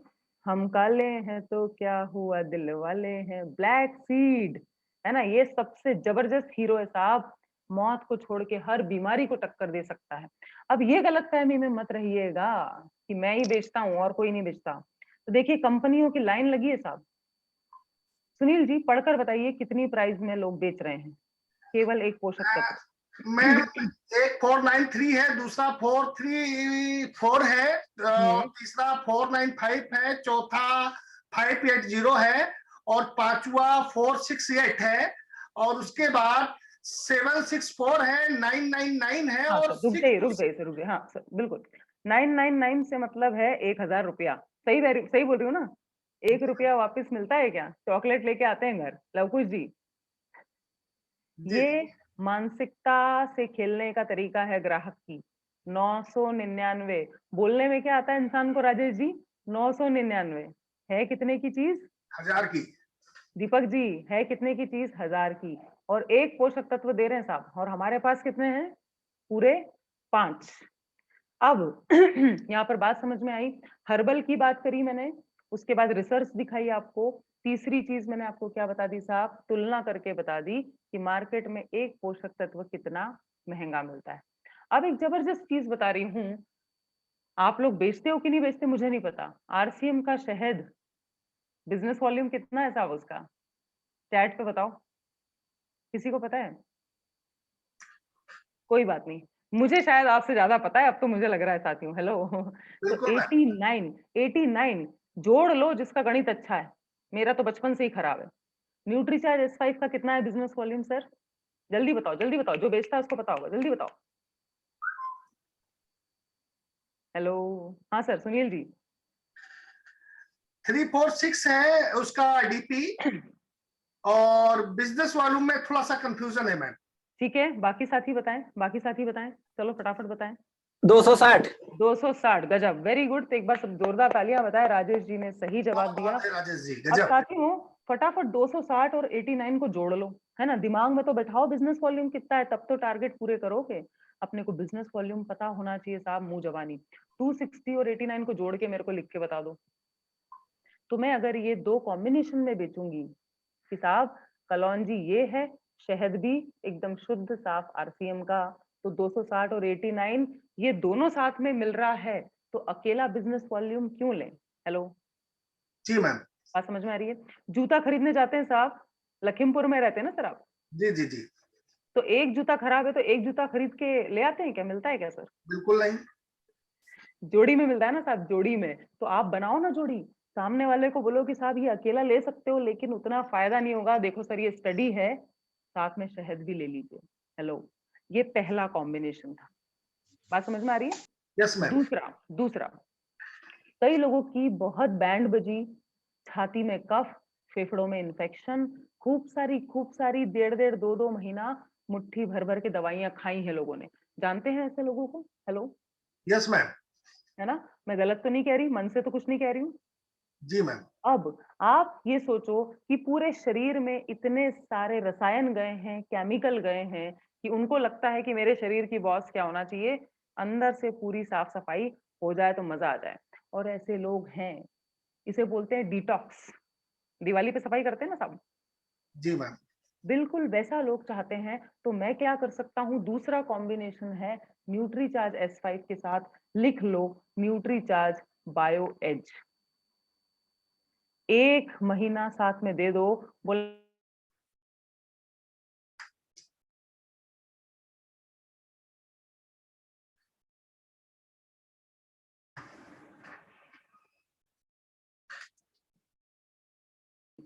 हम काले हैं तो क्या हुआ, दिल वाले हैं। ब्लैक सीड है ना, ये सबसे जबरदस्त हीरो है साहब, मौत को छोड़ के हर बीमारी को टक्कर दे सकता है। अब ये गलतफहमी में मत रहिएगा कि मैं ही बेचता हूँ और कोई नहीं बेचता। तो देखिए कंपनियों की लाइन लगी है साहब। सुनील जी पढ़कर बताइए कितनी प्राइस में लोग बेच रहे हैं केवल एक पोषक तत्व? मैं एक 493 है, दूसरा 434 है, तीसरा 495 है, चौथा 580 है और पांचवा 468 है और उसके बाद 764 है, 999 है। हाँ, और रुक जाइए हाँ सर, बिल्कुल 999 से मतलब है 1000 रुपया। सही बोल रही हूँ ना? 1 रुपया वापस मिलता है क्या? चॉकलेट लेके आते हैं घर लवकुश जी। ये मानसिकता से खेलने का तरीका है ग्राहक की। 999 बोलने में क्या आता है इंसान को राजेश जी? 999 है कितने की चीज? 1000 की। दीपक जी है कितने की चीज? 1000 की। और एक पोषक तत्व दे रहे हैं साहब, और हमारे पास कितने हैं? पूरे 5। अब यहाँ पर बात समझ में आई। हर्बल की बात करी मैंने, उसके बाद रिसर्च दिखाई आपको, तीसरी चीज मैंने आपको क्या बता दी साहब? तुलना करके बता दी कि मार्केट में एक पोषक तत्व कितना महंगा मिलता है। अब एक जबरदस्त चीज बता रही हूँ, आप लोग बेचते हो कि नहीं बेचते मुझे नहीं पता। आरसीएम का शहद बिजनेस वॉल्यूम कितना है साहब उसका? चैट पे बताओ, किसी को पता है? कोई बात नहीं, मुझे शायद आपसे ज्यादा पता है अब तो मुझे लग रहा है साथियों। हेलो तो 89 जोड़ लो जिसका गणित अच्छा है, मेरा तो बचपन से ही खराब है। न्यूट्रीचार्ज S5 का कितना है बिजनेस वॉल्यूम सर? जल्दी बताओ, जो बेचता है उसको पता होगा, जल्दी बताओ। हेलो हाँ सर सुनील जी। 346 है उसका डीपी और बिजनेस वॉल्यूम में थोड़ा सा कंफ्यूजन है मैम। ठीक है, बाकी साथी बताएं, चलो फटाफट बताएं। 260 गजब, वेरी गुड। तो एक बार सब जोरदार तालियां बताएं, राजेश जी ने सही जवाब दिया। राजेश जी अब साथियों फटाफट 260 और 89 को जोड़ लो, है ना, दिमाग में तो बैठाओ बिजनेस वॉल्यूम कितना है, तब तो टारगेट पूरे करोगे। अपने को बिजनेस वॉल्यूम पता होना चाहिए साहब, मुंह जबानी। 260 और 89 को जोड़ के मेरे को लिख के बता दो। तो मैं अगर ये दो कॉम्बिनेशन में बेचूंगी कि साहब कलौंजी ये है, शहद भी एकदम शुद्ध साफ आरसीएम का, तो 260 और 89 ये दोनों साथ में मिल रहा है, तो अकेला बिजनेस वॉल्यूम क्यों लें? हेलो जी मैम, बात समझ में आ रही है? जूता खरीदने जाते हैं साहब, लखीमपुर में रहते हैं ना सर आप? जी जी जी। तो एक जूता खराब है तो एक जूता खरीद के ले आते हैं क्या? मिलता है क्या सर? बिल्कुल नहीं, जोड़ी में मिलता है ना साहब, जोड़ी में। तो आप बनाओ ना जोड़ी, सामने वाले को बोलो कि साहब ये अकेला ले सकते हो लेकिन उतना फायदा नहीं होगा, देखो सर ये स्टडी है, साथ में शहद भी ले लीजिए। हेलो, ये पहला कॉम्बिनेशन था, बात समझ में आ रही है? Yes ma'am. दूसरा कई लोगों की बहुत बैंड बजी, छाती में कफ, फेफड़ों में इन्फेक्शन, खूब सारी 1.5 2 महीना मुट्ठी भर भर के दवाइयां खाई हैं लोगों ने। जानते हैं ऐसे लोगों को? Hello yes ma'am. है ना, मैं गलत तो नहीं कह रही, मन से तो कुछ नहीं कह रही हूँ? जी मैम। अब आप ये सोचो कि पूरे शरीर में इतने सारे रसायन गए हैं, केमिकल गए हैं कि उनको लगता है कि मेरे शरीर की बॉस क्या होना चाहिए, अंदर से पूरी साफ सफाई हो जाए तो मजा आ जाए। और ऐसे लोग हैं, इसे बोलते हैं डिटॉक्स। दिवाली पे सफाई करते हैं ना सब? जी मैम। बिल्कुल वैसा लोग चाहते हैं। तो मैं क्या कर सकता हूँ? दूसरा कॉम्बिनेशन है न्यूट्रीचार्ज S5 के साथ, लिख लो न्यूट्रीचार्ज बायो एज। 1 महीना साथ में दे दो, बोल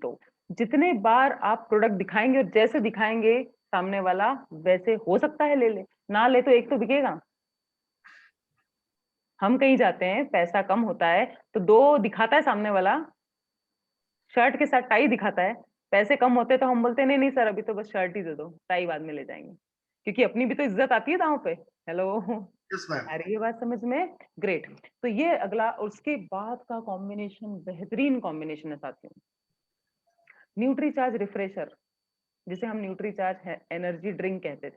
तो जितने बार आप प्रोडक्ट दिखाएंगे और जैसे दिखाएंगे सामने वाला वैसे, हो सकता है ले ले, ना ले तो एक तो बिकेगा। हम कहीं जाते हैं, पैसा कम होता है तो 2 दिखाता है सामने वाला, शर्ट के साथ टाई दिखाता है, पैसे कम होते तो हम बोलते हैं नहीं नहीं सर अभी तो बस शर्ट ही दे दो, टाई बाद में ले जाएंगे। क्योंकि अपनी भी तो इज्जत आती है दांव पे। हेलो, यस मैम, आ रही है बात समझ में? ग्रेट। तो ये अगला, उसके बाद का कॉम्बिनेशन बेहतरीन कॉम्बिनेशन है साथियों, न्यूट्रीचार्ज रिफ्रेशर, जिसे हम न्यूट्रीचार्ज एनर्जी ड्रिंक कहते थे।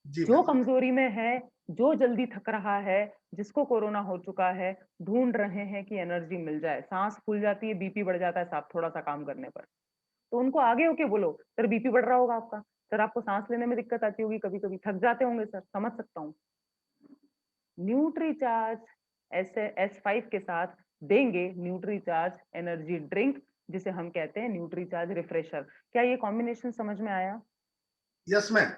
जी जो मैम, कमजोरी में है, जो जल्दी थक रहा है, जिसको कोरोना हो चुका है, ढूंढ रहे हैं कि एनर्जी मिल जाए, सांस फूल जाती है, बीपी बढ़ जाता है साहब थोड़ा सा काम करने पर, तो उनको आगे होके बोलो, सर बीपी बढ़ रहा होगा आपका, सर आपको सांस लेने में दिक्कत आती होगी, कभी कभी थक जाते होंगे सर, समझ सकता हूँ। न्यूट्रीचार्ज S5 के साथ देंगे न्यूट्रीचार्ज एनर्जी ड्रिंक, जिसे हम कहते हैं न्यूट्रीचार्ज रिफ्रेशर। क्या ये कॉम्बिनेशन समझ में आया? यस मैम,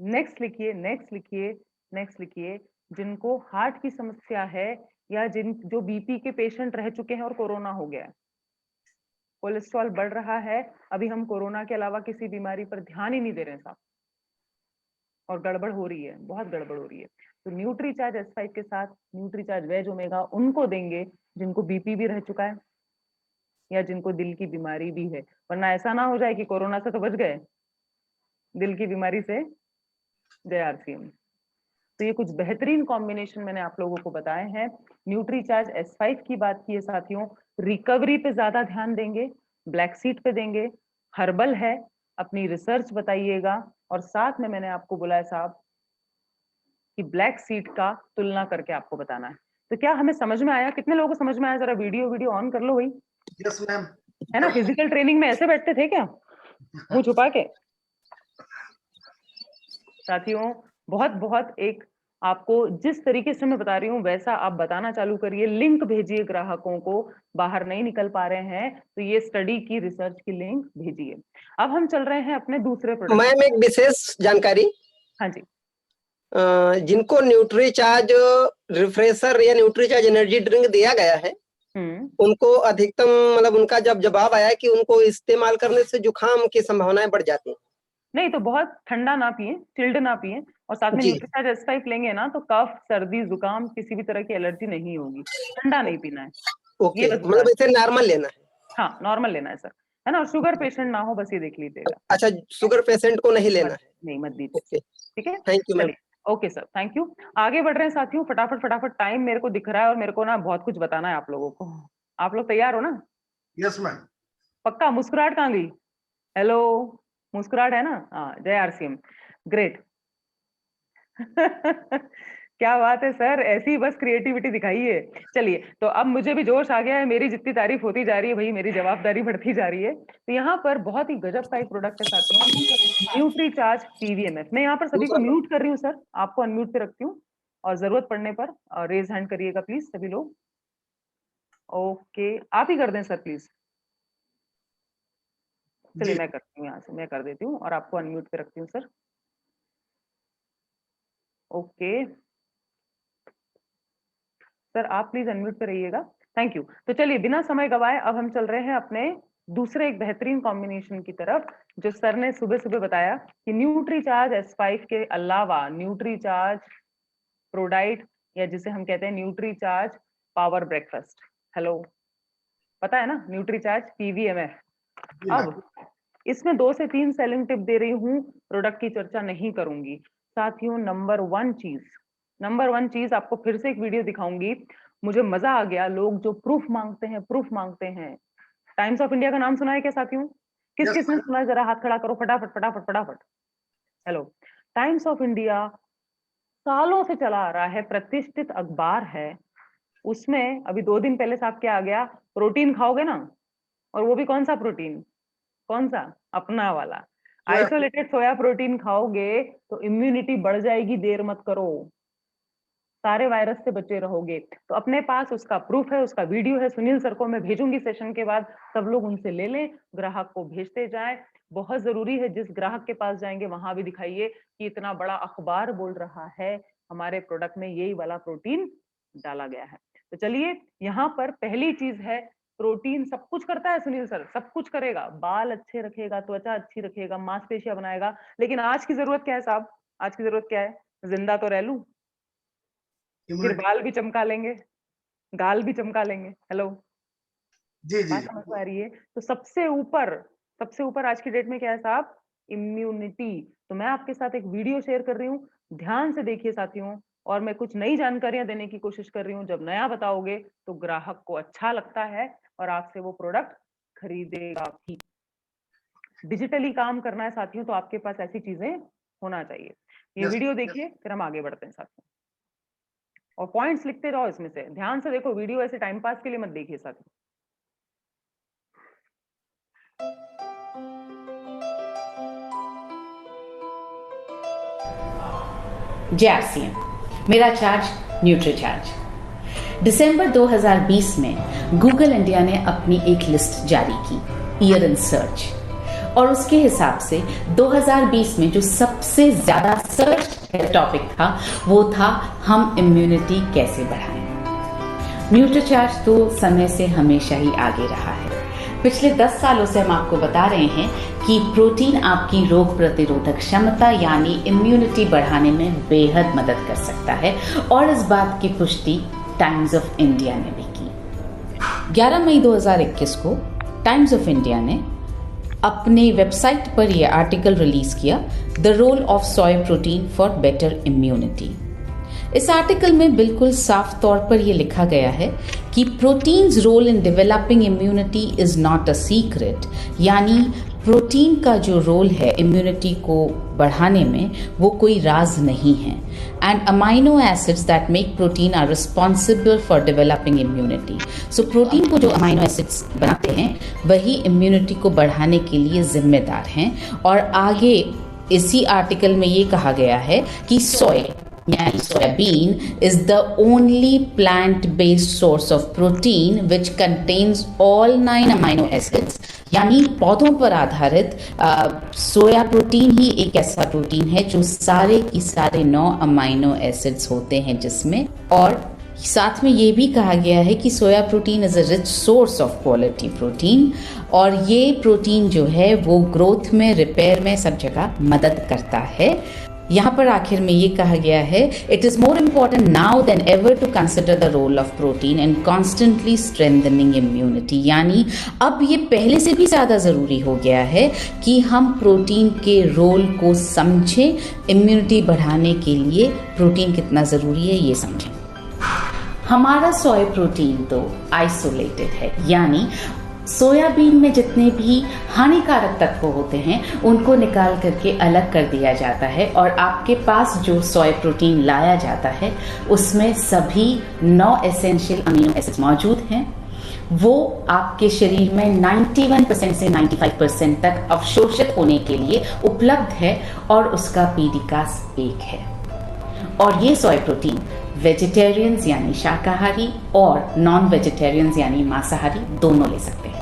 नेक्स्ट लिखिए, नेक्स्ट लिखिए, नेक्स्ट लिखिए। जिनको हार्ट की समस्या है, या जो बीपी के पेशेंट रह चुके हैं और कोरोना हो गया है, कोलेस्ट्रॉल बढ़ रहा है, अभी हम कोरोना के अलावा किसी बीमारी पर ध्यान ही नहीं दे रहे हैं साहब, और गड़बड़ हो रही है, बहुत गड़बड़ हो रही है, तो न्यूट्रीचार्ज S5 के साथ न्यूट्रीचार्ज वेज ओमेगा उनको देंगे जिनको बीपी भी रह चुका है, या जिनको दिल की बीमारी भी है। वरना ऐसा ना हो जाए कि कोरोना से तो बच गए, दिल की बीमारी से जय RCM। तो ये कुछ बेहतरीन कॉम्बिनेशन मैंने आप लोगों को बताए हैं। न्यूट्रीचार्ज S5 की बात की है साथियों, रिकवरी पे ज्यादा ध्यान देंगे, ब्लैक सीड पे देंगे, हर्बल है, अपनी रिसर्च बताइएगा, और साथ में मैंने आपको बोला है साहब कि ब्लैक सीड का तुलना करके आपको बताना है। तो क्या हमें समझ में आया? कितने लोगों को समझ में आया? जरा वीडियो ऑन कर लो भाई। यस मैम, है ना, फिजिकल ट्रेनिंग में ऐसे बैठते थे क्या, मुंह छुपा के? साथियों बहुत बहुत एक आपको जिस तरीके से मैं बता रही हूँ वैसा आप बताना चालू करिए, लिंक भेजिए ग्राहकों को, बाहर नहीं निकल पा रहे हैं तो ये स्टडी की रिसर्च की लिंक भेजिए। अब हम चल रहे हैं अपने दूसरे प्रोडक्ट। मैम एक विशेष जानकारी, हाँ जी, जिनको न्यूट्रीचार्ज रिफ्रेशर या न्यूट्रीचार्ज एनर्जी ड्रिंक दिया गया है, उनको अधिकतम मतलब उनका जब जवाब आया कि उनको इस्तेमाल करने से जुकाम की संभावनाएं बढ़ जाती हैं। नहीं तो बहुत ठंडा ना पिए, चिल्ड ना पिए, और साथ में न्यूट्रीचार्ज S5 लेंगे ना तो कफ, सर्दी, जुकाम, किसी भी तरह की एलर्जी नहीं होगी। ठंडा नहीं पीना है। ओके, मतलब इसे नॉर्मल लेना है? हाँ, नॉर्मल लेना है सर, है ना, और शुगर पेशेंट ना हो, बस ये देख लीजिएगा। अच्छा, शुगर पेशेंट को नहीं लेना है? नहीं, मत दीजिए, ठीक है, thank you ma'am. Okay sir, thank you. आगे बढ़ रहे हैं साथियों, फटाफट फटाफट, टाइम मेरे को दिख रहा है और मेरे को ना बहुत कुछ बताना है आप लोगों को। आप लोग तैयार हो ना? यस मैम, पक्का? मुस्कुराहट कहाँ गई? हेलो, मुस्कुराहट है ना? हाँ, जय RCM, ग्रेट। क्या बात है सर, ऐसी बस क्रिएटिविटी दिखाइए। चलिए, तो अब मुझे भी जोश आ गया है, मेरी जितनी तारीफ होती जा रही है भाई, मेरी जवाबदारी बढ़ती जा रही है। तो यहाँ पर बहुत ही गजब का एक प्रोडक्ट है साथियों, न्यूट्रीचार्ज PVMF। मैं यहाँ पर सभी को म्यूट कर रही हूँ सर, आपको अनम्यूट पे रखती हूँ, और जरूरत पड़ने पर रेज हैंड करिएगा प्लीज सभी लोग। ओके, आप ही कर दें सर प्लीज। चलिए मैं करती हूँ, यहाँ से मैं कर देती हूँ और आपको अनम्यूट पे रखती हूँ सर। ओके सर, आप प्लीज अनम्यूट पे रहिएगा, थैंक यू। तो चलिए बिना समय गवाए अब हम चल रहे हैं अपने दूसरे एक बेहतरीन कॉम्बिनेशन की तरफ, जो सर ने सुबह सुबह बताया कि न्यूट्रीचार्ज S5 के अलावा न्यूट्रीचार्ज प्रोडाइट, या जिसे हम कहते हैं न्यूट्रीचार्ज पावर ब्रेकफास्ट। हेलो, पता है ना, न्यूट्रीचार्ज PVMF। अब इसमें 2 से 3 सेलिंग टिप दे रही हूँ, प्रोडक्ट की चर्चा नहीं करूंगी साथियों। नंबर वन चीज आपको फिर से एक वीडियो दिखाऊंगी, मुझे मजा आ गया। लोग जो प्रूफ मांगते हैं। टाइम्स ऑफ इंडिया का नाम सुना है क्या साथियों? किसने सुना है? जरा हाथ खड़ा करो फटाफट फटाफट फटाफट। हेलो, टाइम्स ऑफ इंडिया सालों से चला आ रहा है, प्रतिष्ठित अखबार है। उसमें अभी 2 दिन पहले साहब क्या आ गया, प्रोटीन खाओगे ना, और वो भी कौन सा प्रोटीन? कौन सा? अपना वाला आइसोलेटेड सोया प्रोटीन खाओगे तो इम्यूनिटी बढ़ जाएगी, देर मत करो, सारे वायरस से बचे रहोगे। तो अपने पास उसका प्रूफ है, उसका वीडियो है, सुनील सर को मैं भेजूंगी सेशन के बाद, सब लोग उनसे ले लें, ग्राहक को भेजते जाएं। बहुत जरूरी है, जिस ग्राहक के पास जाएंगे वहां भी दिखाइए कि इतना बड़ा अखबार बोल रहा है हमारे प्रोडक्ट में यही वाला प्रोटीन डाला गया है। तो चलिए, यहाँ पर पहली चीज है, प्रोटीन सब कुछ करता है सुनील सर, सब कुछ करेगा, बाल अच्छे रखेगा, त्वचा अच्छी रखेगा, मांसपेशियां बनाएगा, लेकिन आज की जरूरत क्या है साहब? आज की जरूरत क्या है? जिंदा तो रह लूं, फिर बाल भी चमका लेंगे, गाल भी चमका लेंगे। हेलो जी, बात समझ आ रही है? तो सबसे ऊपर आज की डेट में क्या है साहब? इम्यूनिटी। तो मैं आपके साथ एक वीडियो शेयर कर रही हूँ, ध्यान से देखिए साथियों, और मैं कुछ नई जानकारियां देने की कोशिश कर रही हूँ। जब नया बताओगे तो ग्राहक को अच्छा लगता है और आपसे वो प्रोडक्ट खरीदेगा भी। डिजिटली काम करना है साथियों, तो आपके पास ऐसी चीजें होना चाहिए। ये वीडियो देखिए, फिर हम आगे बढ़ते हैं साथियों, और पॉइंट्स लिखते रहो इसमें से। ध्यान से देखो वीडियो, ऐसे टाइम पास के लिए मत देखिए साथियों। JRCM, मेरा चार्ज न्यूट्रीचार्ज। दिसंबर 2020 में गूगल इंडिया ने अपनी एक लिस्ट जारी की, ईयर इन सर्च, और उसके हिसाब से 2020 में जो सबसे ज्यादा सर्च टॉपिक था वो था हम इम्यूनिटी कैसे बढ़ाएं। न्यूट्रीचार्ज तो समय से हमेशा ही आगे रहा है। पिछले 10 सालों से हम आपको बता रहे हैं कि प्रोटीन आपकी रोग प्रतिरोधक क्षमता यानी इम्यूनिटी बढ़ाने में बेहद मदद कर सकता है, और इस बात की पुष्टि टाइम्स ऑफ इंडिया ने भी की। 11 मई 2021 को टाइम्स ऑफ इंडिया ने अपने वेबसाइट पर यह आर्टिकल रिलीज किया, the role of soya protein for better immunity. इस आर्टिकल में बिल्कुल साफ तौर पर यह लिखा गया है कि proteins role in developing immunity is not a secret, यानी प्रोटीन का जो रोल है इम्यूनिटी को बढ़ाने में वो कोई राज नहीं है। And amino acids that make protein are responsible for developing immunity. So protein को जो अमाइनो एसिड्स बनाते हैं वही इम्यूनिटी को बढ़ाने के लिए जिम्मेदार हैं। और आगे इसी आर्टिकल में ये कहा गया है कि सोया यानी soybean is the only plant-based source of protein which contains all 9 amino acids, यानी पौधों पर आधारित सोया प्रोटीन ही एक ऐसा प्रोटीन है जो सारे की सारे 9 अमाइनो एसिड्स होते हैं जिसमें। और साथ में ये भी कहा गया है कि soya protein is a rich source of quality protein, और ये प्रोटीन जो है वो ग्रोथ में, रिपेयर में, सब जगह मदद करता है। यहाँ पर आखिर में ये कहा गया है, it is more important now than ever to consider the role of protein in constantly strengthening immunity, यानी अब ये पहले से भी ज़्यादा ज़रूरी हो गया है कि हम प्रोटीन के रोल को समझें, इम्यूनिटी बढ़ाने के लिए प्रोटीन कितना ज़रूरी है ये समझें। हमारा सोया प्रोटीन तो आइसोलेटेड है, यानी सोयाबीन में जितने भी हानिकारक तत्व होते हैं उनको निकाल करके अलग कर दिया जाता है, और आपके पास जो सोया प्रोटीन लाया जाता है उसमें सभी 9 एसेंशियल अमीनो एसिड्स मौजूद हैं। वो आपके शरीर में 91% से 95% तक अवशोषित होने के लिए उपलब्ध है, और उसका पीडिकास 1 है। और ये सोया प्रोटीन वेजिटेरियंस यानी शाकाहारी और नॉन वेजिटेरियंस यानी मांसाहारी दोनों ले सकते हैं।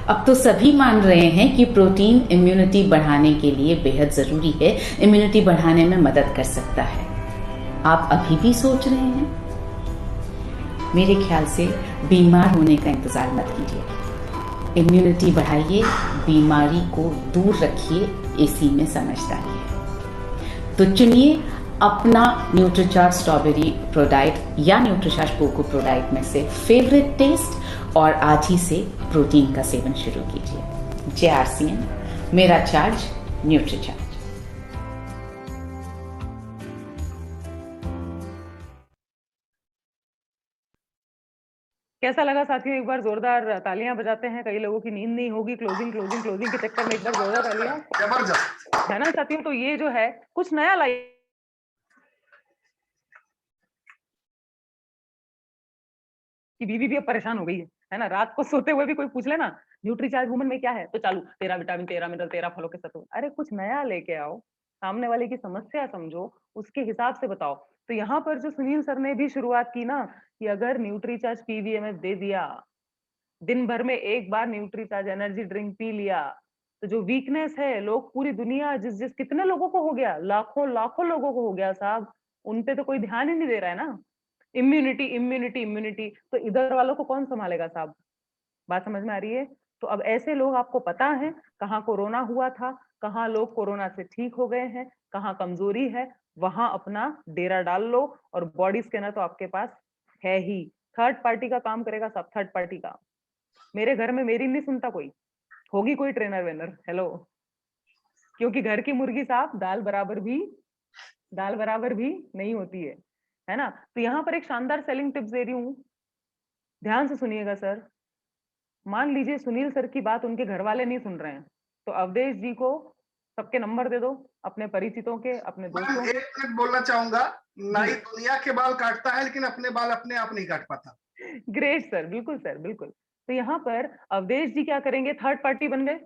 अब तो सभी मान रहे हैं कि प्रोटीन इम्यूनिटी बढ़ाने के लिए बेहद ज़रूरी है, इम्यूनिटी बढ़ाने में मदद कर सकता है। आप अभी भी सोच रहे हैं? मेरे ख्याल से बीमार होने का इंतज़ार मत कीजिए, इम्यूनिटी बढ़ाइए, बीमारी को दूर रखिए, इसी में समझदारी है। तो चुनिए अपना न्यूट्रीचार्ज स्ट्रॉबेरी प्रोडाइट या न्यूट्रीचार्ज कोको प्रोडाइट में से फेवरेट टेस्ट, और आज ही से प्रोटीन का सेवन शुरू कीजिए। JRCM, मेरा चार्ज न्यूट्रीचार्ज। कैसा लगा साथियों? एक बार जोरदार तालियां बजाते हैं। कई लोगों की नींद नहीं होगी क्लोजिंग के चक्कर में। एक बार जोरदार तालियां, जबरदस्त है ना साथियों? तो ये जो है कुछ नया लाई कि बीवी भी अब परेशान हो गई है ना? रात को सोते हुए भी कोई पूछ लेना न्यूट्रीचार्ज वुमन में क्या है, तो चालू 13 विटामिन 13 मिनरल 13 फलों के सत्व। अरे कुछ नया लेके आओ, सामने वाले की समस्या समझो, उसके हिसाब से बताओ। तो यहाँ पर जो सुनील सर ने भी शुरुआत की ना कि अगर न्यूट्रीचार्ज PVMS दे दिया, दिन भर में एक बार न्यूट्रीचार्ज एनर्जी ड्रिंक पी लिया, तो जो वीकनेस है, लोग पूरी दुनिया जिस कितने लोगों को हो गया, लाखों लोगों को हो गया साहब, उन पे तो कोई ध्यान ही नहीं दे रहा है ना। इम्यूनिटी, तो इधर वालों को कौन संभालेगा साहब? बात समझ में आ रही है? तो अब ऐसे लोग आपको पता है कहाँ कोरोना हुआ था, कहाँ लोग कोरोना से ठीक हो गए हैं, कहाँ कमजोरी है, वहां अपना डेरा डाल लो। और बॉडी स्कैनर तो आपके पास है ही, थर्ड पार्टी का काम करेगा सब, थर्ड पार्टी का। मेरे घर में मेरी नहीं सुनता कोई, होगी कोई ट्रेनर वेनर, हेलो क्योंकि घर की मुर्गी साहब दाल बराबर भी नहीं होती है ना। तो यहाँ पर एक शानदार सेलिंग टिप्स दे रही हूँ, ध्यान से सुनिएगा सर। मान लीजिए सुनील सर की बात उनके घर वाले नहीं सुन रहे हैं, तो अवधेश जी को सबके नंबर दे दो, अपने परिचितों के, अपने दोस्तों के। एक मिनट बोलना चाहूंगा, नाई दुनिया के बाल काटता है लेकिन अपने बाल अपने आप नहीं काट पाता। ग्रेट सर, बिल्कुल सर, बिल्कुल। तो यहाँ पर अवधेश जी क्या करेंगे, थर्ड पार्टी बन गए।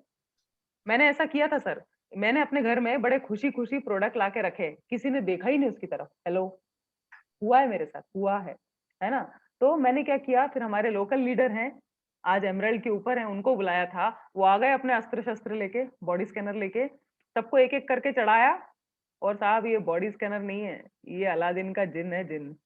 मैंने ऐसा किया था सर, मैंने अपने घर में बड़े खुशी खुशी प्रोडक्ट लाके रखे, किसी ने देखा ही नहीं उसकी तरफ। हेलो, हुआ है मेरे साथ, हुआ है ना। तो मैंने क्या किया, फिर हमारे लोकल लीडर हैं, आज एमराल्ड के ऊपर हैं, उनको बुलाया था। वो आ गए अपने अस्त्र शस्त्र लेके, बॉडी स्कैनर लेके, सबको एक एक करके चढ़ाया। और साहब ये बॉडी स्कैनर नहीं है, ये अलादीन का जिन है, जिन।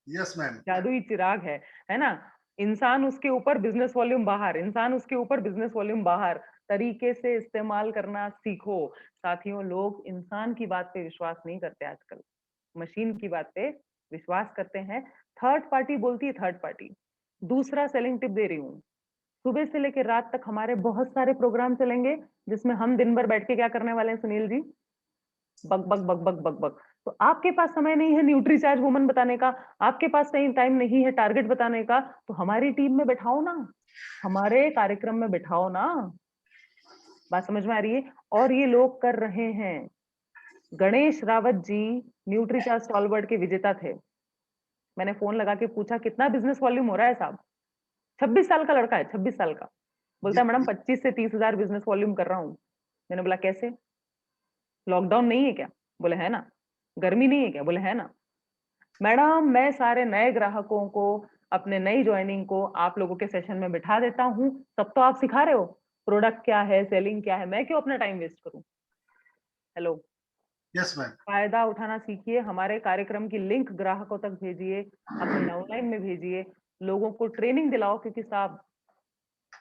Yes ma'am. जादुई चिराग है ना। इंसान उसके ऊपर, बिजनेस वॉल्यूम बाहर, इंसान उसके ऊपर, बिजनेस वॉल्यूम बाहर। तरीके से इस्तेमाल करना सीखो साथियों। लोग इंसान की बात पे विश्वास नहीं करते आजकल, मशीन की बात पे विश्वास करते हैं। थर्ड पार्टी बोलती है थर्ड पार्टी। दूसरा सेलिंग टिप दे रही हूँ, सुबह से लेकर रात तक हमारे बहुत सारे प्रोग्राम चलेंगे, जिसमें हम दिन भर बैठ के क्या करने वाले हैं सुनील जी, बक बक बक बक बक बक। तो आपके पास समय नहीं है न्यूट्री चार्ज वुमन बताने का, आपके पास टाइम नहीं है टारगेट बताने का, तो हमारी टीम में बैठाओ ना, हमारे कार्यक्रम में बैठाओ ना। बात समझ में आ रही है। और ये लोग कर रहे हैं। Ganesh Rawat ji nutri charge stalwart के विजेता थे। मैंने फोन लगा के पूछा कितना बिजनेस वॉल्यूम हो रहा है साहब। 26 साल का लड़का है, 26 साल का। बोलता है मैडम 25 से 30 हजार बिजनेस वॉल्यूम कर रहा हूँ। मैंने बोला कैसे, लॉकडाउन नहीं है क्या? बोले है ना। गर्मी नहीं है क्या? बोले है ना। मैडम मैं सारे नए ग्राहकों को, अपने नई ज्वाइनिंग को आप लोगों के सेशन में बिठा देता हूँ, तब तो आप सिखा रहे हो प्रोडक्ट क्या है, सेलिंग क्या है, मैं क्यों अपना टाइम वेस्ट करूं। Hello, yes ma'am. फायदा उठाना सीखिए, हमारे कार्यक्रम की लिंक ग्राहकों तक भेजिए, अपने ऑनलाइन में भेजिए, लोगों को ट्रेनिंग दिलाओ, क्योंकि साहब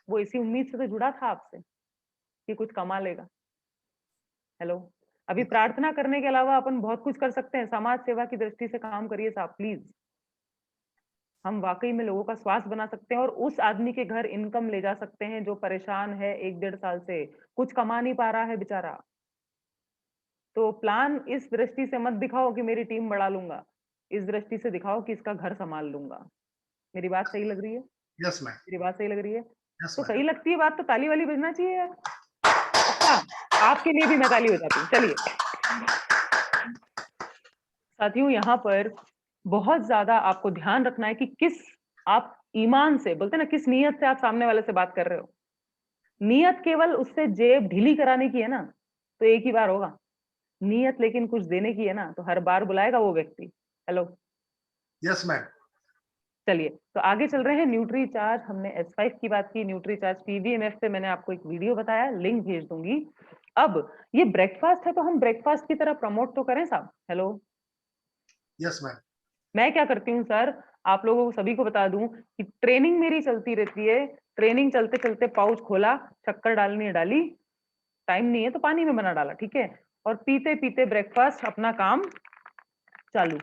वो इसी उम्मीद से तो जुड़ा था आपसे कि कुछ कमा लेगा। हेलो, अभी प्रार्थना करने के अलावा अपन बहुत कुछ कर सकते हैं। समाज सेवा की दृष्टि से काम करिए साहब प्लीज। हम वाकई में लोगों का स्वास्थ्य बना सकते हैं और उस आदमी के घर इनकम ले जा सकते हैं जो परेशान है 1-1.5 साल से, कुछ कमा नहीं पा रहा है बेचारा। तो प्लान इस दृष्टि से मत दिखाओ कि मेरी टीम बढ़ा लूंगा, इस दृष्टि से दिखाओ कि इसका घर संभाल लूंगा। मेरी बात सही लग रही है? Yes ma'am. मेरी बात सही लग रही है? yes, तो सही लगती है बात तो ताली वाली बजना चाहिए यार। अच्छा, आपके लिए भी मैं ताली बजाती हूँ। चलिए साथियों, यहाँ पर बहुत ज्यादा आपको ध्यान रखना है कि किस, आप ईमान से बोलते हैं ना, किस नीयत से आप सामने वाले से बात कर रहे हो। नीयत केवल उससे जेब ढीली कराने की है ना, तो एक ही बार होगा। नीयत लेकिन कुछ देने की है ना, तो हर बार बुलाएगा वो व्यक्ति। Hello, yes ma'am. चलिए तो आगे चल रहे हैं। न्यूट्री चार्ज, हमने S5 की बात की, न्यूट्री चार्ज PVMF पे मैंने आपको एक वीडियो बताया, लिंक भेज दूंगी। अब ये ब्रेकफास्ट है तो हम ब्रेकफास्ट की तरह प्रमोट तो करें साहब। Hello, yes ma'am. मैं क्या करती हूँ सर, आप लोगों को सभी को बता दूं कि ट्रेनिंग मेरी चलती रहती है। ट्रेनिंग चलते चलते पाउच खोला, शक्कर डालनी है डाली, टाइम नहीं है तो पानी में बना डाला, ठीक है, और पीते पीते ब्रेकफास्ट अपना काम चालू।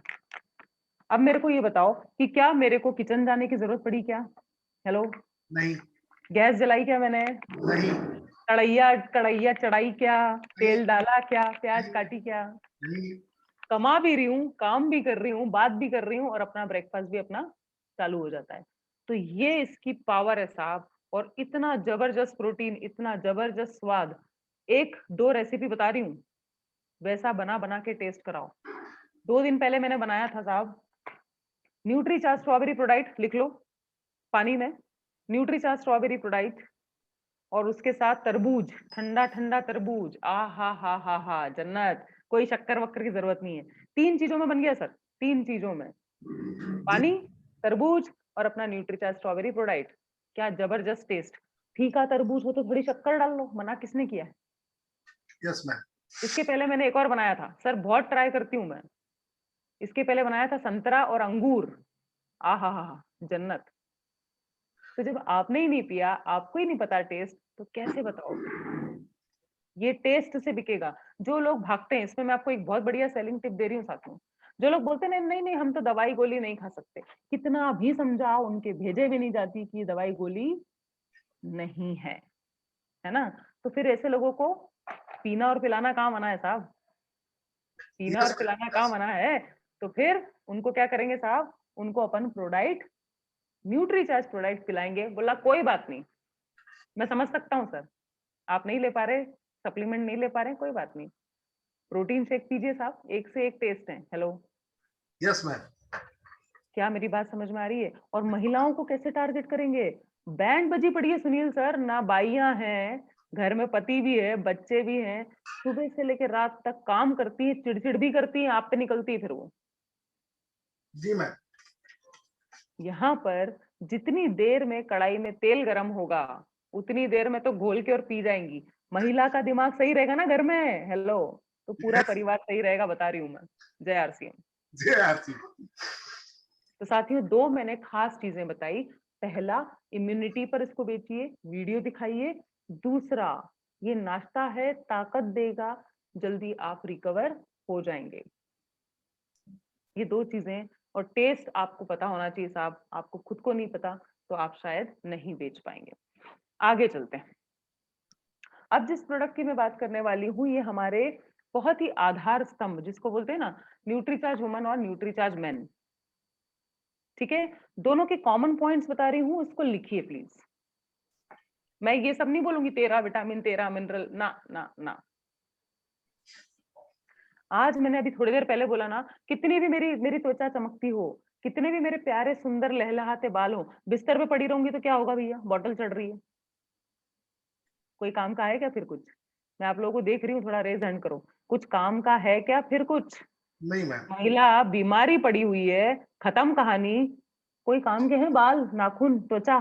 अब मेरे को ये बताओ कि क्या मेरे को किचन जाने की जरूरत पड़ी क्या? हेलो, नहीं। गैस जलाई क्या मैंने? नहीं। कढ़ैया चढ़ाई क्या? तेल डाला क्या? प्याज काटी क्या? नहीं। कमा भी रही हूँ, काम भी कर रही हूँ, बात भी कर रही हूँ, और अपना ब्रेकफास्ट भी अपना चालू हो जाता है। तो ये इसकी पावर है साहब। और इतना जबरदस्त प्रोटीन, इतना जबरदस्त स्वाद। 1-2 रेसिपी बता रही हूँ, वैसा बना बना के टेस्ट कराओ। 2 दिन पहले मैंने बनाया था साहब, न्यूट्री चार्ज स्ट्रॉबेरी प्रोडाइट, लिख लो पानी में, न्यूट्री चार्ज स्ट्रॉबेरी प्रोडाइट, और उसके साथ तरबूज, ठंडा ठंडा तरबूज, हा जन्नत। कोई शक्कर वक्कर की जरूरत नहीं है, 3 चीजों में बन गया सर, 3 चीजों में, पानी, तरबूज और अपना न्यूट्री चार्ज स्ट्रॉबेरी प्रोडाइट। क्या जबरदस्त टेस्ट। फीका तरबूज हो तो थोड़ी शक्कर डाल लो, मना किसने किया है? Yes ma'am. इसके पहले मैंने एक और बनाया था सर, बहुत ट्राई करती हूँ मैं। इसके पहले बनाया था संतरा और अंगूर, जन्नत। तो जब आपने ही नहीं पिया, आपको ही नहीं पता टेस्ट, तो कैसे बताओगे? ये टेस्ट से बिकेगा। जो लोग भागते हैं, इसमें मैं आपको एक बहुत बढ़िया सेलिंग टिप दे रही हूँ साथियों। जो लोग बोलते हैं नहीं नहीं हम तो दवाई गोली नहीं खा सकते, कितना भी समझाओ उनके भेजे भी नहीं जाती कि दवाई गोली नहीं है, है ना। तो फिर ऐसे लोगों को पीना और पिलाना कहाँ मना है साहब? पीना और पिलाना कहाँ मना है? तो फिर उनको क्या करेंगे साहब? उनको अपन प्रोडाइट, न्यूट्रीचार्ज प्रोडाइट पिलाएंगे। बोला कोई बात नहीं, मैं समझ सकता हूँ सर, आप नहीं ले पा रहे, सप्लीमेंट नहीं ले पा रहे, कोई बात नहीं, प्रोटीन शेक पीजिए साहब, एक से एक टेस्ट है। Hello, yes ma'am. क्या मेरी बात समझ में आ रही है? और महिलाओं को कैसे टारगेट करेंगे? बैंड बजी पड़ी है सुनील सर, ना बाइयां हैं, घर में पति भी है, बच्चे भी हैं, सुबह से लेकर रात तक काम करती है, चिड़चिड़ भी करती है, आप पे निकलती है फिर वो। जी मैम। यहाँ पर जितनी देर में कढ़ाई में तेल गरम होगा उतनी देर में तो घोल के और पी जाएंगी। महिला का दिमाग सही रहेगा ना घर में, हेलो, तो पूरा परिवार सही रहेगा, बता रही हूँ मैं। जय आरसीएम। जय आरसीएम। तो साथियों, 2 मैंने खास चीजें बताई। पहला, इम्यूनिटी पर इसको बेचिए, वीडियो दिखाइए। दूसरा, ये नाश्ता है, ताकत देगा, जल्दी आप रिकवर हो जाएंगे। ये 2 चीजें, और टेस्ट आपको पता होना चाहिए साहब, आपको खुद को नहीं पता तो आप शायद नहीं बेच पाएंगे। आगे चलते हैं। अब जिस प्रोडक्ट की मैं बात करने वाली हूँ, ये हमारे बहुत ही आधार स्तंभ, जिसको बोलते हैं ना न्यूट्रीचार्ज वुमन और न्यूट्रीचार्ज मेन, ठीक है? दोनों के कॉमन पॉइंट्स बता रही हूँ, इसको लिखिए प्लीज। मैं ये सब नहीं बोलूंगी 13 विटामिन 13 मिनरल, ना ना ना। आज मैंने अभी थोड़ी देर पहले बोला ना, कितनी भी मेरी त्वचा चमकती हो, कितने भी मेरे प्यारे सुंदर लहलहाते बाल हो, बिस्तर पे पड़ी रहूंगी तो क्या होगा भैया? बॉटल चढ़ रही है, कोई काम का है क्या फिर कुछ? मैं आप लोगों को देख रही हूँ, थोड़ा रेज हैंड करो, कुछ काम का है क्या फिर कुछ? नहीं मैम। महिला बीमारी पड़ी हुई है, खत्म कहानी। कोई काम के हैं बाल, नाखून, त्वचा?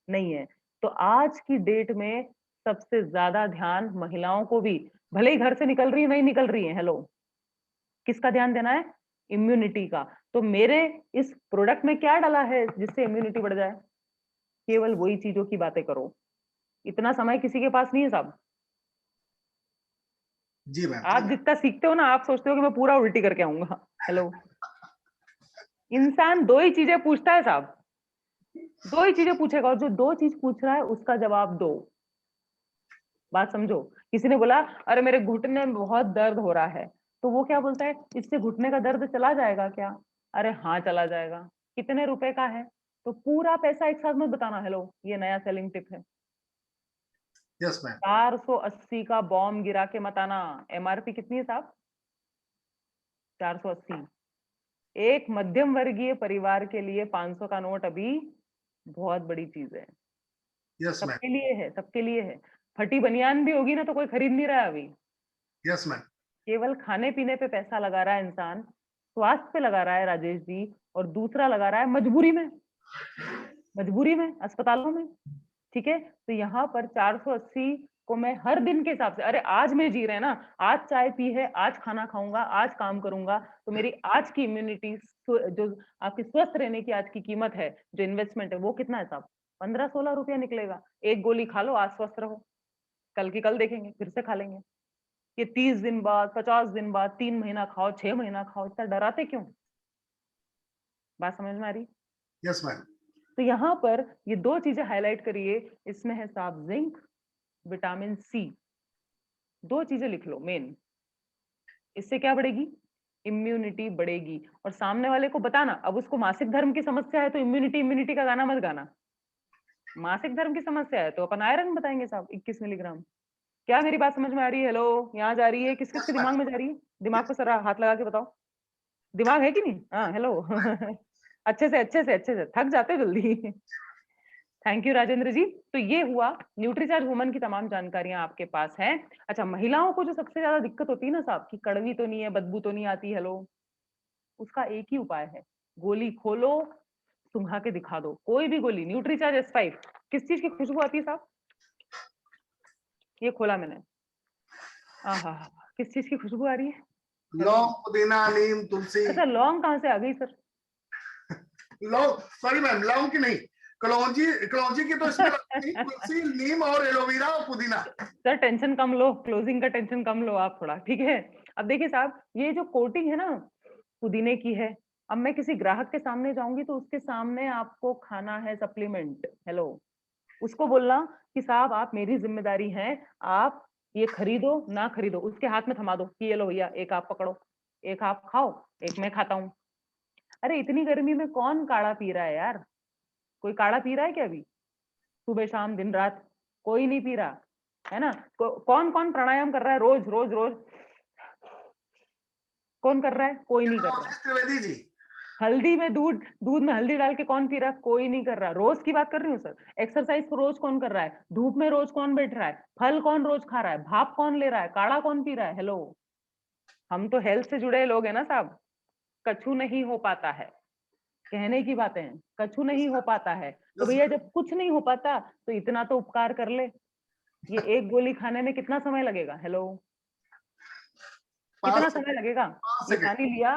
नहीं है। तो आज की डेट में सबसे ज्यादा ध्यान महिलाओं को भी, भले ही घर से निकल रही है, नहीं निकल रही है, हेलो, किसका ध्यान देना है? इम्यूनिटी का। तो मेरे इस प्रोडक्ट में क्या डाला है जिससे इम्यूनिटी बढ़ जाए? केवल वही चीजों की बातें करो। इतना समय किसी के पास नहीं है साहब। जी मैम। आप जितना सीखते हो ना, आप सोचते हो कि मैं पूरा उल्टी करके आऊंगा। हेलो, इंसान 2 ही चीजें पूछता है साहब, 2 ही चीजें पूछेगा, और जो 2 चीज पूछ रहा है उसका जवाब दो। बात समझो। किसी ने बोला अरे मेरे घुटने में बहुत दर्द हो रहा है, तो वो क्या बोलता है, इससे घुटने का दर्द चला जाएगा क्या? अरे हाँ चला जाएगा। कितने रुपए का है? तो पूरा पैसा एक साथ मत बताना। हेलो, ये नया सेलिंग टिप है। Yes ma'am. 480 का बॉम्ब गिरा के मत आना। एमआरपी कितनी है साहब? 480। एक मध्यम वर्गीय परिवार के लिए 500 का नोट अभी बहुत बड़ी चीज है। Yes ma'am. सबके लिए है, सबके लिए है। फटी बनियान भी होगी ना तो कोई खरीद नहीं रहा है अभी। Yes ma'am. केवल खाने पीने पे पैसा लगा रहा है इंसान, स्वास्थ्य पे लगा रहा है राजेश जी, और दूसरा लगा रहा है मजबूरी में, मजबूरी में, अस्पतालों में, ठीक है? तो यहाँ पर 480 को मैं हर दिन के हिसाब से, अरे आज मैं जी रहे हैं ना, आज चाय पी है, आज खाना खाऊंगा, आज काम करूंगा, तो मेरी आज की इम्यूनिटी, जो आपकी स्वस्थ रहने की आज की कीमत है, जो इन्वेस्टमेंट है, वो कितना है साहब? 15-16 रुपया निकलेगा। एक गोली खा लो, आज स्वस्थ रहो, कल की कल देखेंगे, फिर से खा लेंगे। ये 30 दिन बाद, 50 दिन बाद, 3 महीना खाओ, 6 महीना खाओ, इतना डराते क्यों? बात समझ में आ रही? Yes ma'am. तो यहाँ पर ये 2 चीजें हाईलाइट करिए। इसमें है साहब जिंक, विटामिन सी। 2 चीजें लिख लो मेन। इससे क्या बढ़ेगी? इम्यूनिटी बढ़ेगी। और सामने वाले को बताना, अब उसको मासिक धर्म की समस्या है तो इम्यूनिटी इम्यूनिटी का गाना मत गाना। मासिक धर्म की समस्या है तो अपन आयरन बताएंगे साहब, 21 मिलीग्राम। क्या मेरी बात समझ में आ रही है? हेलो, यहाँ जा रही है? किस किस के दिमाग में जा रही है? दिमाग को सर हाथ लगा के बताओ, दिमाग है कि नहीं? हाँ, हेलो। अच्छे से अच्छे से अच्छे से, थक जाते हो जल्दी। थैंक यू राजेंद्र जी। तो ये हुआ न्यूट्रीचार्ज वुमन की तमाम जानकारियां आपके पास हैं। अच्छा, महिलाओं को जो सबसे ज्यादा दिक्कत होती है ना साहब, कि कड़वी तो नहीं है, बदबू तो नहीं आती, हेलो, उसका एक ही उपाय है, गोली खोलो, सुंघा के दिखा दो, कोई भी गोली। न्यूट्रीचार्ज S5, किस चीज की खुशबू आती है साहब? ये खोला मैंने, आहा, किस चीज की खुशबू आ रही है? लौंग, पुदीना, नीम, तुलसी। अच्छा, लौंग कहाँ से आ गई सर? लौंग, सॉरी मैम, लौंग की नहीं, कलौंजी, कलौंजी की तो इसमें तुलसी, नीम और एलोवेरा और पुदीना। सर टेंशन कम लो, क्लोजिंग का टेंशन कम लो आप थोड़ा, ठीक है? अब देखिए साहब, ये जो कोटिंग है ना पुदीने की है, अब मैं किसी ग्राहक के सामने जाऊंगी तो उसके सामने आपको खाना है सप्लीमेंट, हेलो, उसको बोलना कि साहब आप मेरी जिम्मेदारी है, आप ये खरीदो ना खरीदो, उसके हाथ में थमा दो कि ये लो भैया, एक आप पकड़ो, एक आप खाओ, एक मैं खाता हूँ। अरे इतनी गर्मी में कौन काढ़ा पी रहा है यार? कोई काढ़ा पी रहा है क्या अभी? सुबह शाम दिन रात कोई नहीं पी रहा है ना। कौन कौन प्राणायाम कर रहा है रोज रोज रोज? कौन कर रहा है? कोई नहीं कर रहा। त्रिवेदी जी, हल्दी में दूध में हल्दी डाल के कौन पी रहा है? कोई नहीं कर रहा। रोज की बात कर रही हूँ सर। एक्सरसाइज रोज कौन कर रहा है? धूप में रोज कौन बैठ रहा है? फल कौन रोज खा रहा है? भाप कौन ले रहा है? काढ़ा कौन पी रहा है? हेलो, हम तो हेल्थ से जुड़े लोग हैं ना साहब। कछु नहीं हो पाता है, कहने की बातें हैं, कछु नहीं हो पाता है। तो भैया जब कुछ नहीं हो पाता तो इतना तो उपकार कर ले। ये एक गोली खाने में कितना समय लगेगा? हेलो, कितना समय लगेगा? ये पानी लिया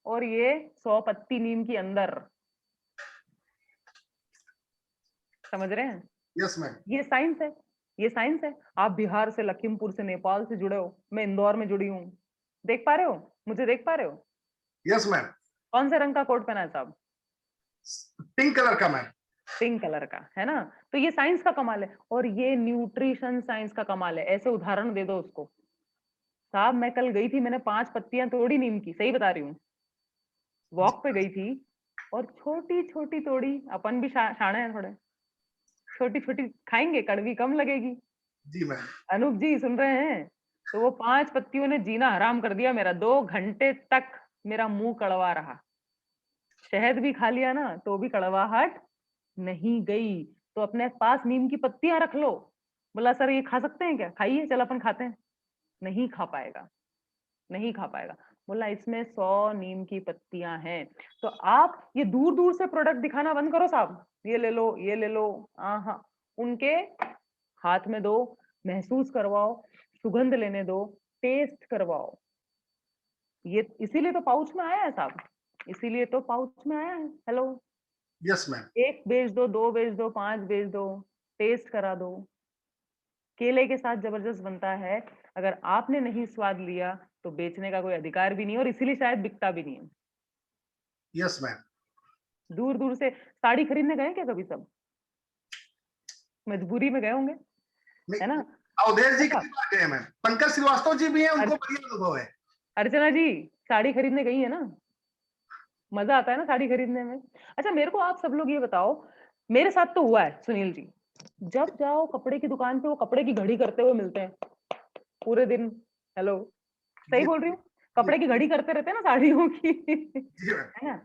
और ये 100 पत्ती नीम की अंदर, समझ रहे हैं? Yes ma'am. ये साइंस है, ये साइंस है। आप बिहार से, लखीमपुर से, नेपाल से जुड़े हो, मैं इंदौर में जुड़ी हूँ। देख पा रहे हो मुझे? देख पा रहे हो? Yes ma'am. कौन से रंग का कोट पहना है साहब? पिंक कलर का मैम। पिंक कलर का है ना। तो ये साइंस का कमाल है और ये न्यूट्रिशन साइंस का कमाल है। ऐसे उदाहरण दे दो उसको। साहब मैं कल गई थी, मैंने 5 पत्तियां तोड़ी नीम की, सही बता रही हूँ। वॉक पे गई थी और छोटी छोटी तोड़ी। अपन भी शाणे हैं थोड़े, छोटी छोटी खाएंगे, कड़वी कम लगेगी। जी मैम। अनूप जी सुन रहे हैं? तो वो 5 पत्तियों ने जीना हराम कर दिया मेरा। 2 घंटे तक मेरा मुंह कड़वा रहा। शहद भी खा लिया ना तो भी कड़वाहट नहीं गई। तो अपने पास नीम की पत्तियां रख लो। बोला सर ये खा सकते हैं क्या? खाइए, चल अपन खाते हैं। नहीं खा पाएगा, नहीं खा पाएगा। बोला इसमें 100 नीम की पत्तियां हैं। तो आप ये दूर दूर से प्रोडक्ट दिखाना बंद करो साहब। ये ले लो, ये ले लो। हाँ, उनके हाथ में दो, महसूस करवाओ, सुगंध लेने दो, टेस्ट करवाओ। ये इसीलिए तो पाउच में आया है साहब, इसीलिए तो पाउच में आया है। Hello, yes ma'am. 1 बेच दो, 2 बेच दो, 5 बेच दो, टेस्ट करा दो। केले के साथ जबरदस्त बनता है। अगर आपने नहीं स्वाद लिया तो बेचने का कोई अधिकार भी नहीं, और इसीलिए शायद बिकता भी नहीं है। Yes ma'am. दूर दूर से साड़ी खरीदने गए क्या कभी? सब मजबूरी में गए होंगे, है ना? अवधेश जी कितनी बार गए मैम? पंकज श्रीवास्तव जी भी हैं, उनको बढ़िया अनुभव है। अर्चना जी साड़ी खरीदने गई है ना? मजा आता है ना साड़ी खरीदने में। अच्छा मेरे को आप सब लोग ये बताओ, मेरे साथ तो हुआ है सुनील जी, जब जाओ कपड़े की दुकान पे वो कपड़े की घड़ी करते हुए मिलते हैं पूरे दिन। हेलो, सही बोल रही हूँ? कपड़े की घड़ी करते रहते हैं ना साड़ियों की, है ना?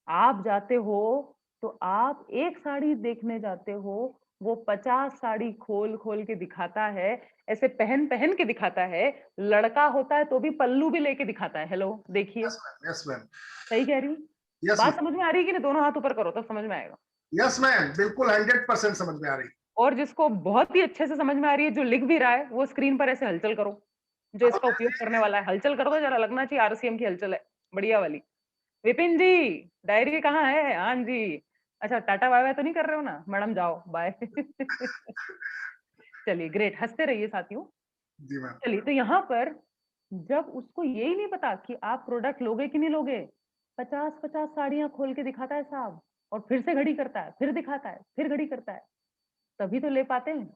आप जाते हो तो आप एक साड़ी देखने जाते हो, वो 50 साड़ी खोल खोल के दिखाता है, ऐसे पहन पहन के दिखाता है। लड़का होता है तो भी पल्लू भी लेके दिखाता है। हेलो, देखिए। Yes ma'am. सही कह रही हूँ? बात समझ में आ रही है कि नहीं? दोनों हाथ ऊपर करो तब समझ में आएगा। यस मैम, बिल्कुल 100% समझ में आ रही। और जिसको बहुत ही अच्छे से समझ में आ रही है, जो लिख भी रहा है, वो स्क्रीन पर ऐसे हलचल करो। जो इसका उपयोग करने वाला है हलचल कर दो जरा, लगना चाहिए आरसीएम की हलचल है, बढ़िया वाली। विपिन जी डायरी कहाँ है? हाँ जी। अच्छा टाटा बाय बाय तो नहीं कर रहे हो ना? मैडम जाओ बाय। चलिए ग्रेट, हंसते रहिए साथियों। चलिए, तो यहाँ पर जब उसको यही नहीं पता कि आप प्रोडक्ट लोगे कि नहीं लोगे, 50-50 साड़ियां खोल के दिखाता है साहब, और फिर से घड़ी करता है, फिर दिखाता है, फिर घड़ी करता है, तभी तो ले पाते हैं।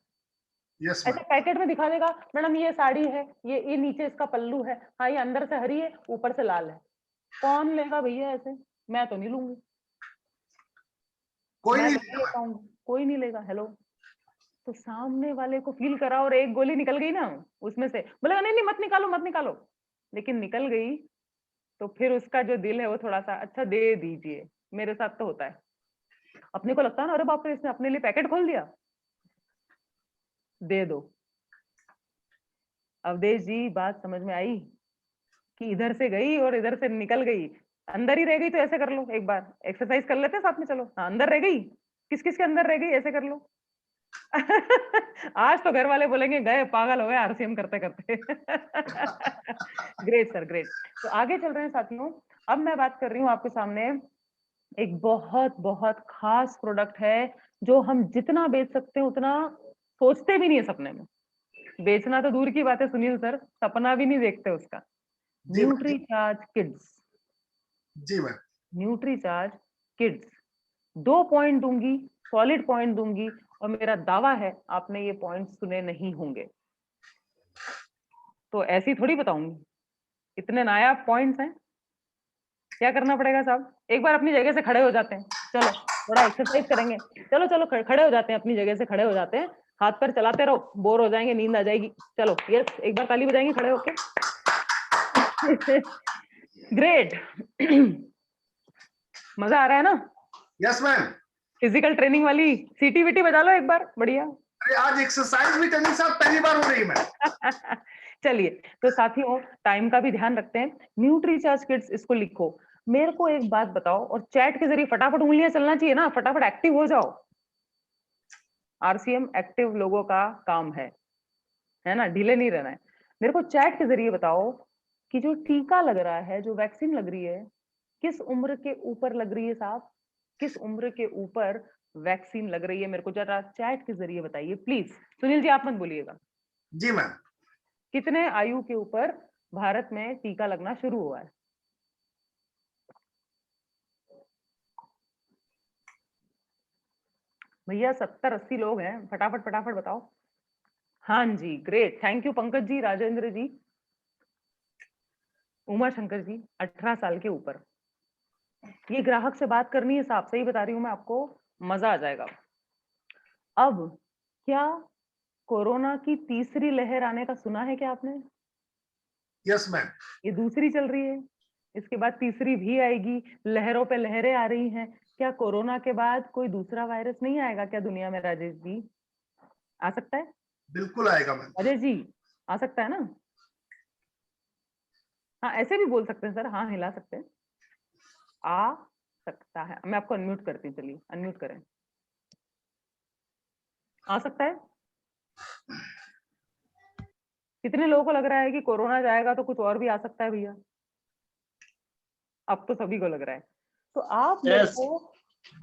yes, ऐसे पैकेट में दिखा देगा, मैडम ये साड़ी है, ये नीचे इसका पल्लू है, हाँ ये अंदर से हरी है ऊपर से लाल है। कौन लेगा भैया ऐसे? मैं तो नहीं लूंगी, कोई नहीं लेगा। हेलो, तो सामने वाले को फील करा और एक गोली निकल गई ना उसमें से, बोलेगा नहीं नहीं मत निकालो मत निकालो, लेकिन निकल गई तो फिर उसका जो दिल है वो थोड़ा सा अच्छा दे दीजिए। मेरे साथ तो होता है, अपने को लगता है ना अरे बाप रे इसने अपने लिए पैकेट खोल दिया, दे दो। अवधेश जी बात समझ में आई कि इधर से गई और इधर से निकल गई, अंदर ही रह गई तो ऐसे कर लो, एक बार एक्सरसाइज कर लेते हैं साथ में। चलो हाँ, अंदर रह गई, किस किस के अंदर रह गई ऐसे कर लो। आज तो घर वाले बोलेंगे गए पागल हो गए आरसीएम करते करते। Great sir great. तो आगे चल रहे हैं साथियों, अब मैं बात कर रही हूँ आपके सामने एक बहुत बहुत खास प्रोडक्ट है जो हम जितना बेच सकते हैं उतना सोचते भी नहीं है सपने में। बेचना तो दूर की बात है सुनील सर, सपना भी नहीं देखते उसका। Nutri charge kids. जी ma'am. Nutri charge kids 2 point दूंगी, सॉलिड पॉइंट दूंगी, और मेरा दावा है आपने ये पॉइंट सुने नहीं होंगे। तो ऐसे ही थोड़ी बताऊंगी, इतने नायाब पॉइंट्स हैं। क्या करना पड़ेगा साहब, एक बार अपनी जगह से खड़े हो जाते हैं, चलो थोड़ा एक्सरसाइज करेंगे। चलो चलो खड़े हो जाते हैं, अपनी जगह से खड़े हो जाते हैं, हाथ पैर चलाते रहो, बोर हो जाएंगे, नींद आ जाएगी। चलो यस, एक बार ताली बजाएंगे खड़े होके। ग्रेट। मजा आ रहा है ना? Yes ma'am. फिजिकल ट्रेनिंग वाली सीटी वीटी बजा लो एक बार, बढ़िया। अरे आज एक्सरसाइज भी ट्रेनिंग साहब पहली बार हो रही है मैम। चलिए, तो साथियों टाइम का भी ध्यान रखते हैं। न्यूट्रीचार्ज किड्स, इसको लिखो। मेरे को एक बात बताओ, और चैट के जरिए फटाफट उंगलियां चलना चाहिए ना, फटाफट एक्टिव हो जाओ। आरसीएम एक्टिव लोगों का काम है ना, ढीले नहीं रहना है। मेरे को चैट के जरिए बताओ कि जो टीका लग रहा है, जो वैक्सीन लग रही है, किस उम्र के ऊपर लग रही है साहब? किस उम्र के ऊपर वैक्सीन लग रही है? मेरे को जरा चैट के जरिए बताइए प्लीज। सुनील जी आप मत बोलिएगा। जी मैम। कितने आयु के ऊपर भारत में टीका लगना शुरू हुआ है? भैया 70-80 लोग हैं, फटाफट फटाफट बताओ। हाँ जी, great, thank you Pankaj ji, Rajendra जी, उमा शंकर जी। 18 साल के ऊपर। ये ग्राहक से बात करनी है साहब, सही बता रही हूं मैं आपको, मजा आ जाएगा। अब क्या कोरोना की तीसरी लहर आने का सुना है क्या आपने? Yes ma'am. ये दूसरी चल रही है, इसके बाद तीसरी भी आएगी, लहरों पे लहरें आ रही हैं। क्या कोरोना के बाद कोई दूसरा वायरस नहीं आएगा क्या दुनिया में राजेश जी? आ सकता है? बिल्कुल आएगा मैम। राजेश जी आ सकता है ना? हाँ ऐसे भी बोल सकते हैं सर, हाँ हिला सकते हैं। आ सकता है, मैं आपको अनम्यूट करती हूँ, चलिए अनम्यूट करें। आ सकता है। कितने लोगों को लग रहा है कि कोरोना जाएगा तो कुछ और भी आ सकता है भैया? अब तो सभी को लग रहा है। तो आप मेरे को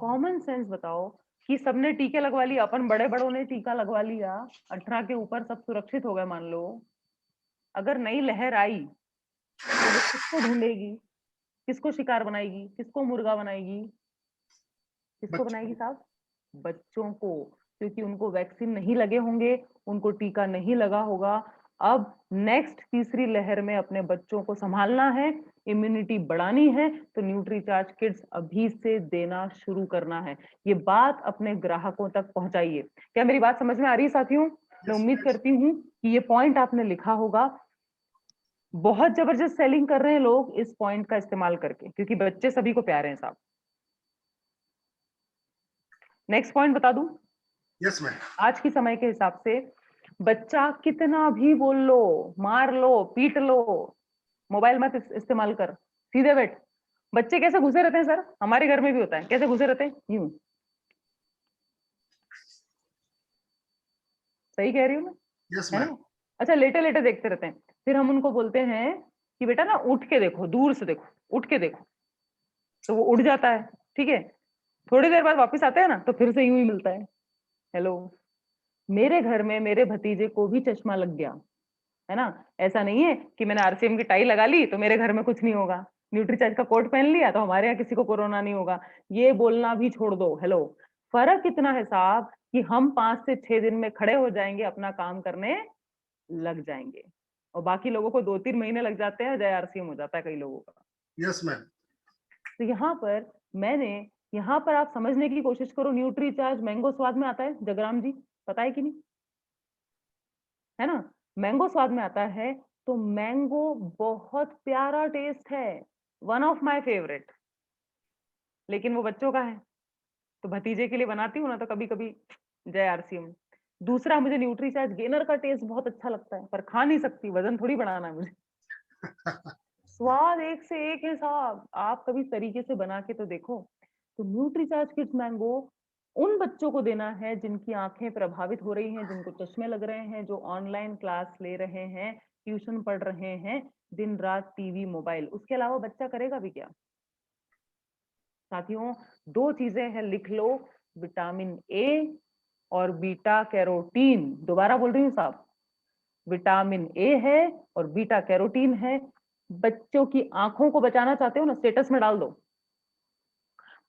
कॉमन सेंस बताओ कि सबने टीके लगवा लिया, अपन बड़े बड़ों ने टीका लगवा लिया, 18 के ऊपर सब सुरक्षित हो गए मान लो। अगर नई लहर आई तो वो किसको ढूंढेगी, किसको शिकार बनाएगी, किसको मुर्गा बनाएगी, किसको बनाएगी साहब? बच्चों को, क्योंकि उनको वैक्सीन नहीं लगे होंगे, उनको टीका नहीं लगा होगा। अब नेक्स्ट तीसरी लहर में अपने बच्चों को संभालना है, इम्यूनिटी बढ़ानी है, तो न्यूट्रीचार्ज किड्स अभी से देना शुरू करना है। ये बात अपने ग्राहकों तक पहुंचाइए। क्या मेरी बात समझ में आ रही है साथियों? मैं उम्मीद करती हूँ कि ये पॉइंट आपने लिखा होगा। बहुत जबरदस्त सेलिंग कर रहे हैं लोग इस पॉइंट का इस्तेमाल करके, क्योंकि बच्चे सभी को प्यारे हैं साहब। नेक्स्ट पॉइंट बता दूं? Yes ma'am. आज के समय के हिसाब से बच्चा कितना भी बोल लो, मार लो, पीट लो, मोबाइल मत इस्तेमाल कर, सीधे बैठ। बच्चे कैसे घुसे रहते हैं सर? हमारे घर में भी होता है, कैसे घुसे रहते हैं? यूं। सही कह रही हूँ मैं? यस है मैम। ना? अच्छा, लेटे लेटे देखते रहते हैं, फिर हम उनको बोलते हैं कि बेटा ना उठ के देखो, दूर से देखो, उठ के देखो, तो वो उठ जाता है। ठीक है, थोड़ी देर बाद वापस आते हैं ना, तो फिर से यूं ही मिलता है। हेलो, मेरे घर में मेरे भतीजे को भी चश्मा लग गया है ना। ऐसा नहीं है कि मैंने आरसीएम की टाई लगा ली तो मेरे घर में कुछ नहीं होगा, न्यूट्रीचार्ज का कोट पहन लिया तो हमारे यहाँ किसी को कोरोना नहीं होगा। ये बोलना भी छोड़ दो। हेलो, फर्क इतना है साहब कि हम 5 से 6 दिन में खड़े हो जाएंगे, अपना काम करने लग जाएंगे, और बाकी लोगों को 2-3 महीने लग जाते हैं, जय आरसीएम हो जाता है कई लोगों का। Yes ma'am. तो यहाँ पर आप समझने की कोशिश करो, न्यूट्रीचार्ज मैंगो स्वाद में आता है, जगराम जी पता है कि नहीं? है ना, मैंगो स्वाद में आता है। तो मैंगो बहुत प्यारा टेस्ट है, वन ऑफ माय फेवरेट, लेकिन वो बच्चों का है, तो भतीजे के लिए बनाती हूँ ना, तो कभी कभी जय आरसीएम। दूसरा, मुझे न्यूट्रीचार्ज गेनर का टेस्ट बहुत अच्छा लगता है, पर खा नहीं सकती, वजन थोड़ी बढ़ाना है मुझे। स्वाद एक से एक है साहब, आप कभी तरीके से बना के तो देखो। तो न्यूट्रीचार्ज किड्स मैंगो उन बच्चों को देना है जिनकी आंखें प्रभावित हो रही हैं, जिनको चश्मे लग रहे हैं, जो ऑनलाइन क्लास ले रहे हैं, ट्यूशन पढ़ रहे हैं, दिन रात टीवी मोबाइल, उसके अलावा बच्चा करेगा भी क्या? साथियों 2 चीजें हैं, लिख लो, विटामिन ए और बीटा कैरोटीन। दोबारा बोल रही हूँ साहब, विटामिन ए है और बीटा कैरोटीन है। बच्चों की आंखों को बचाना चाहते हो ना, स्टेटस में डाल दो,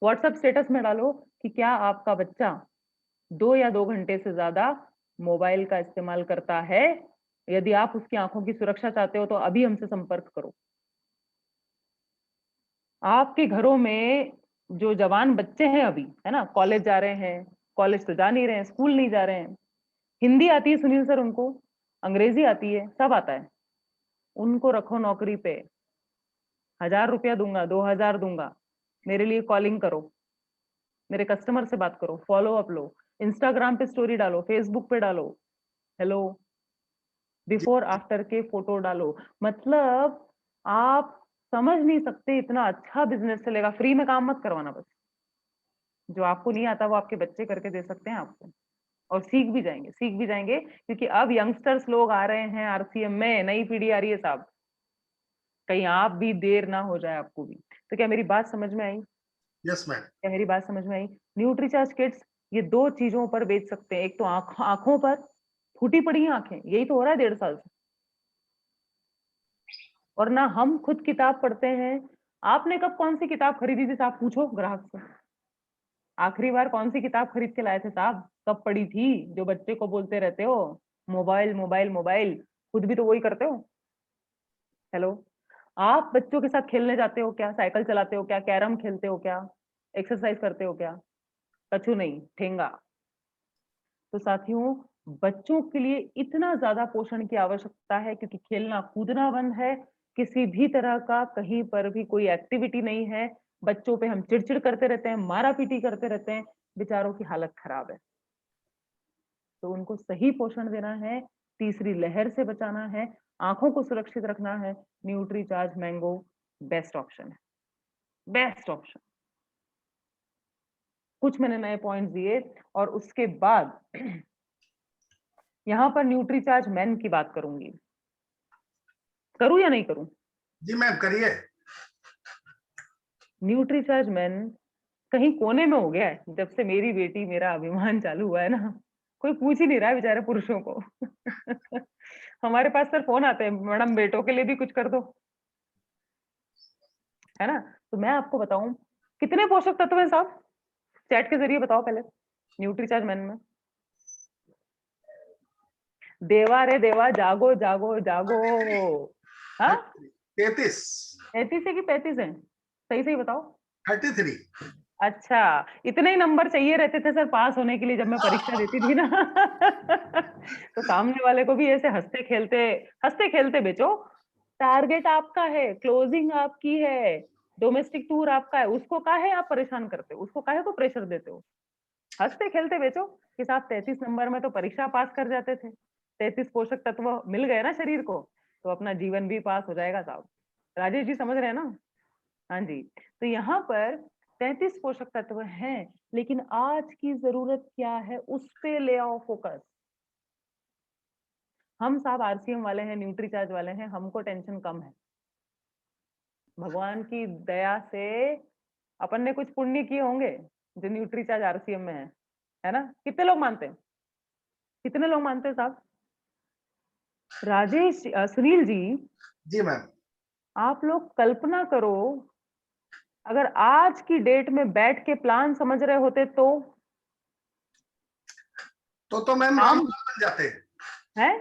व्हाट्सएप स्टेटस में डालो कि क्या आपका बच्चा 2 या 2 घंटे से ज्यादा मोबाइल का इस्तेमाल करता है यदि आप उसकी आंखों की सुरक्षा चाहते हो तो अभी हमसे संपर्क करो। आपके घरों में जो जवान बच्चे हैं अभी, है ना, कॉलेज जा रहे हैं, कॉलेज तो जा नहीं रहे हैं, स्कूल नहीं जा रहे हैं, हिंदी आती है सुनील सर उनको, अंग्रेजी आती है, सब आता है, उनको रखो नौकरी पे। 1000 रुपया दूंगा, 2000 दूंगा, मेरे लिए कॉलिंग करो, मेरे कस्टमर से बात करो, फॉलो अप लो, इंस्टाग्राम पे स्टोरी डालो, फेसबुक पे डालो, हेलो, बिफोर आफ्टर के फोटो डालो। मतलब आप समझ नहीं सकते इतना अच्छा बिजनेस चलेगा। फ्री में काम मत करवाना, बस जो आपको नहीं आता वो आपके बच्चे करके दे सकते हैं आपको, और सीख भी जाएंगे क्योंकि अब यंगस्टर्स लोग आ रहे हैं आरसीएम में, नई पीढ़ी आ रही है साहब, कहीं आप भी देर ना हो जाए आपको भी। तो क्या मेरी बात समझ में आई? Yes ma'am. क्या मेरी बात समझ में आई? न्यूट्रीचार्ज किड्स ये 2 चीजों पर बेच सकते हैं, एक तो आंखों पर, फूटी पड़ी आंखें, यही तो हो रहा है 1.5 साल से, और ना हम खुद किताब पढ़ते हैं। आपने कब कौन सी किताब खरीदी थी साहब, पूछो ग्राहक से, आखिरी बार कौन सी किताब खरीद के लाए थे साहब, कब पढ़ी थी? जो बच्चे को बोलते रहते हो मोबाइल मोबाइल मोबाइल, खुद भी तो वही करते हो। हेलो, आप बच्चों के साथ खेलने जाते हो क्या? साइकिल चलाते हो क्या? कैरम खेलते हो क्या? एक्सरसाइज करते हो क्या? कछु नहीं, ठेंगा। तो साथियों, बच्चों के लिए इतना ज्यादा पोषण की आवश्यकता है क्योंकि खेलना कूदना बंद है, किसी भी तरह का कहीं पर भी कोई एक्टिविटी नहीं है, बच्चों पे हम चिड़चिड़ करते रहते हैं, मारा पीटी करते रहते हैं, बेचारों की हालत खराब है। तो उनको सही पोषण देना है, तीसरी लहर से बचाना है, आंखों को सुरक्षित रखना है, न्यूट्रीचार्ज मैंगो बेस्ट ऑप्शन है, बेस्ट ऑप्शन। कुछ मैंने नए पॉइंट्स दिए, और उसके बाद यहां पर न्यूट्रीचार्ज मैन की बात करूंगी। करूं या नहीं करूं? जी मैम करिए। न्यूट्रीचार्ज मैन कहीं कोने में हो गया है जब से मेरी बेटी मेरा अभिमान चालू हुआ है ना, कोई पूछ ही नहीं रहा है बेचारे पुरुषों को। हमारे पास सर फोन आते हैं, मैडम बेटों के लिए भी कुछ कर दो, है ना। तो मैं आपको बताऊं कितने पोषक तत्व हैं साहब, चैट के जरिए बताओ पहले न्यूट्रीचार्ज मैन में। देवा रे देवा, जागो जागो जागो। हाँ 33 है कि 35 है? सही सही बताओ। 33। अच्छा, इतने ही नंबर चाहिए रहते थे सर पास होने के लिए जब मैं परीक्षा देती थी ना। तो सामने वाले को भी ऐसे हंसते खेलते बेचो। टारगेट आपका है, क्लोजिंग आपकी है, डोमेस्टिक टूर आपका है, उसको काहे आप परेशान करते हो, उसको काहे को प्रेशर देते हो? हंसते खेलते बेचो कि साहब 33 नंबर में तो परीक्षा पास कर जाते थे, 33 पोषक तत्व मिल गए ना शरीर को, तो अपना जीवन भी पास हो जाएगा साहब। राजेश जी समझ रहे हैं ना? हाँ जी। तो यहाँ पर 33 पोषक तत्व हैं, लेकिन आज की जरूरत क्या है, उस पे ले आओ फोकस। हम साहब आरसीएम वाले हैं, न्यूट्रीचार्ज वाले हैं, हमको टेंशन कम है। भगवान की दया से अपन ने कुछ पुण्य किए होंगे जो न्यूट्रीचार्ज आरसीएम में है ना? कितने लोग मानते हैं? कितने लोग मानते हैं साहब? राजेश, सुनील जी। जी मैम। आप लोग कल्पना करो, अगर आज की डेट में बैठ के प्लान समझ रहे होते तो मैम रामलाल बन जाते हैं।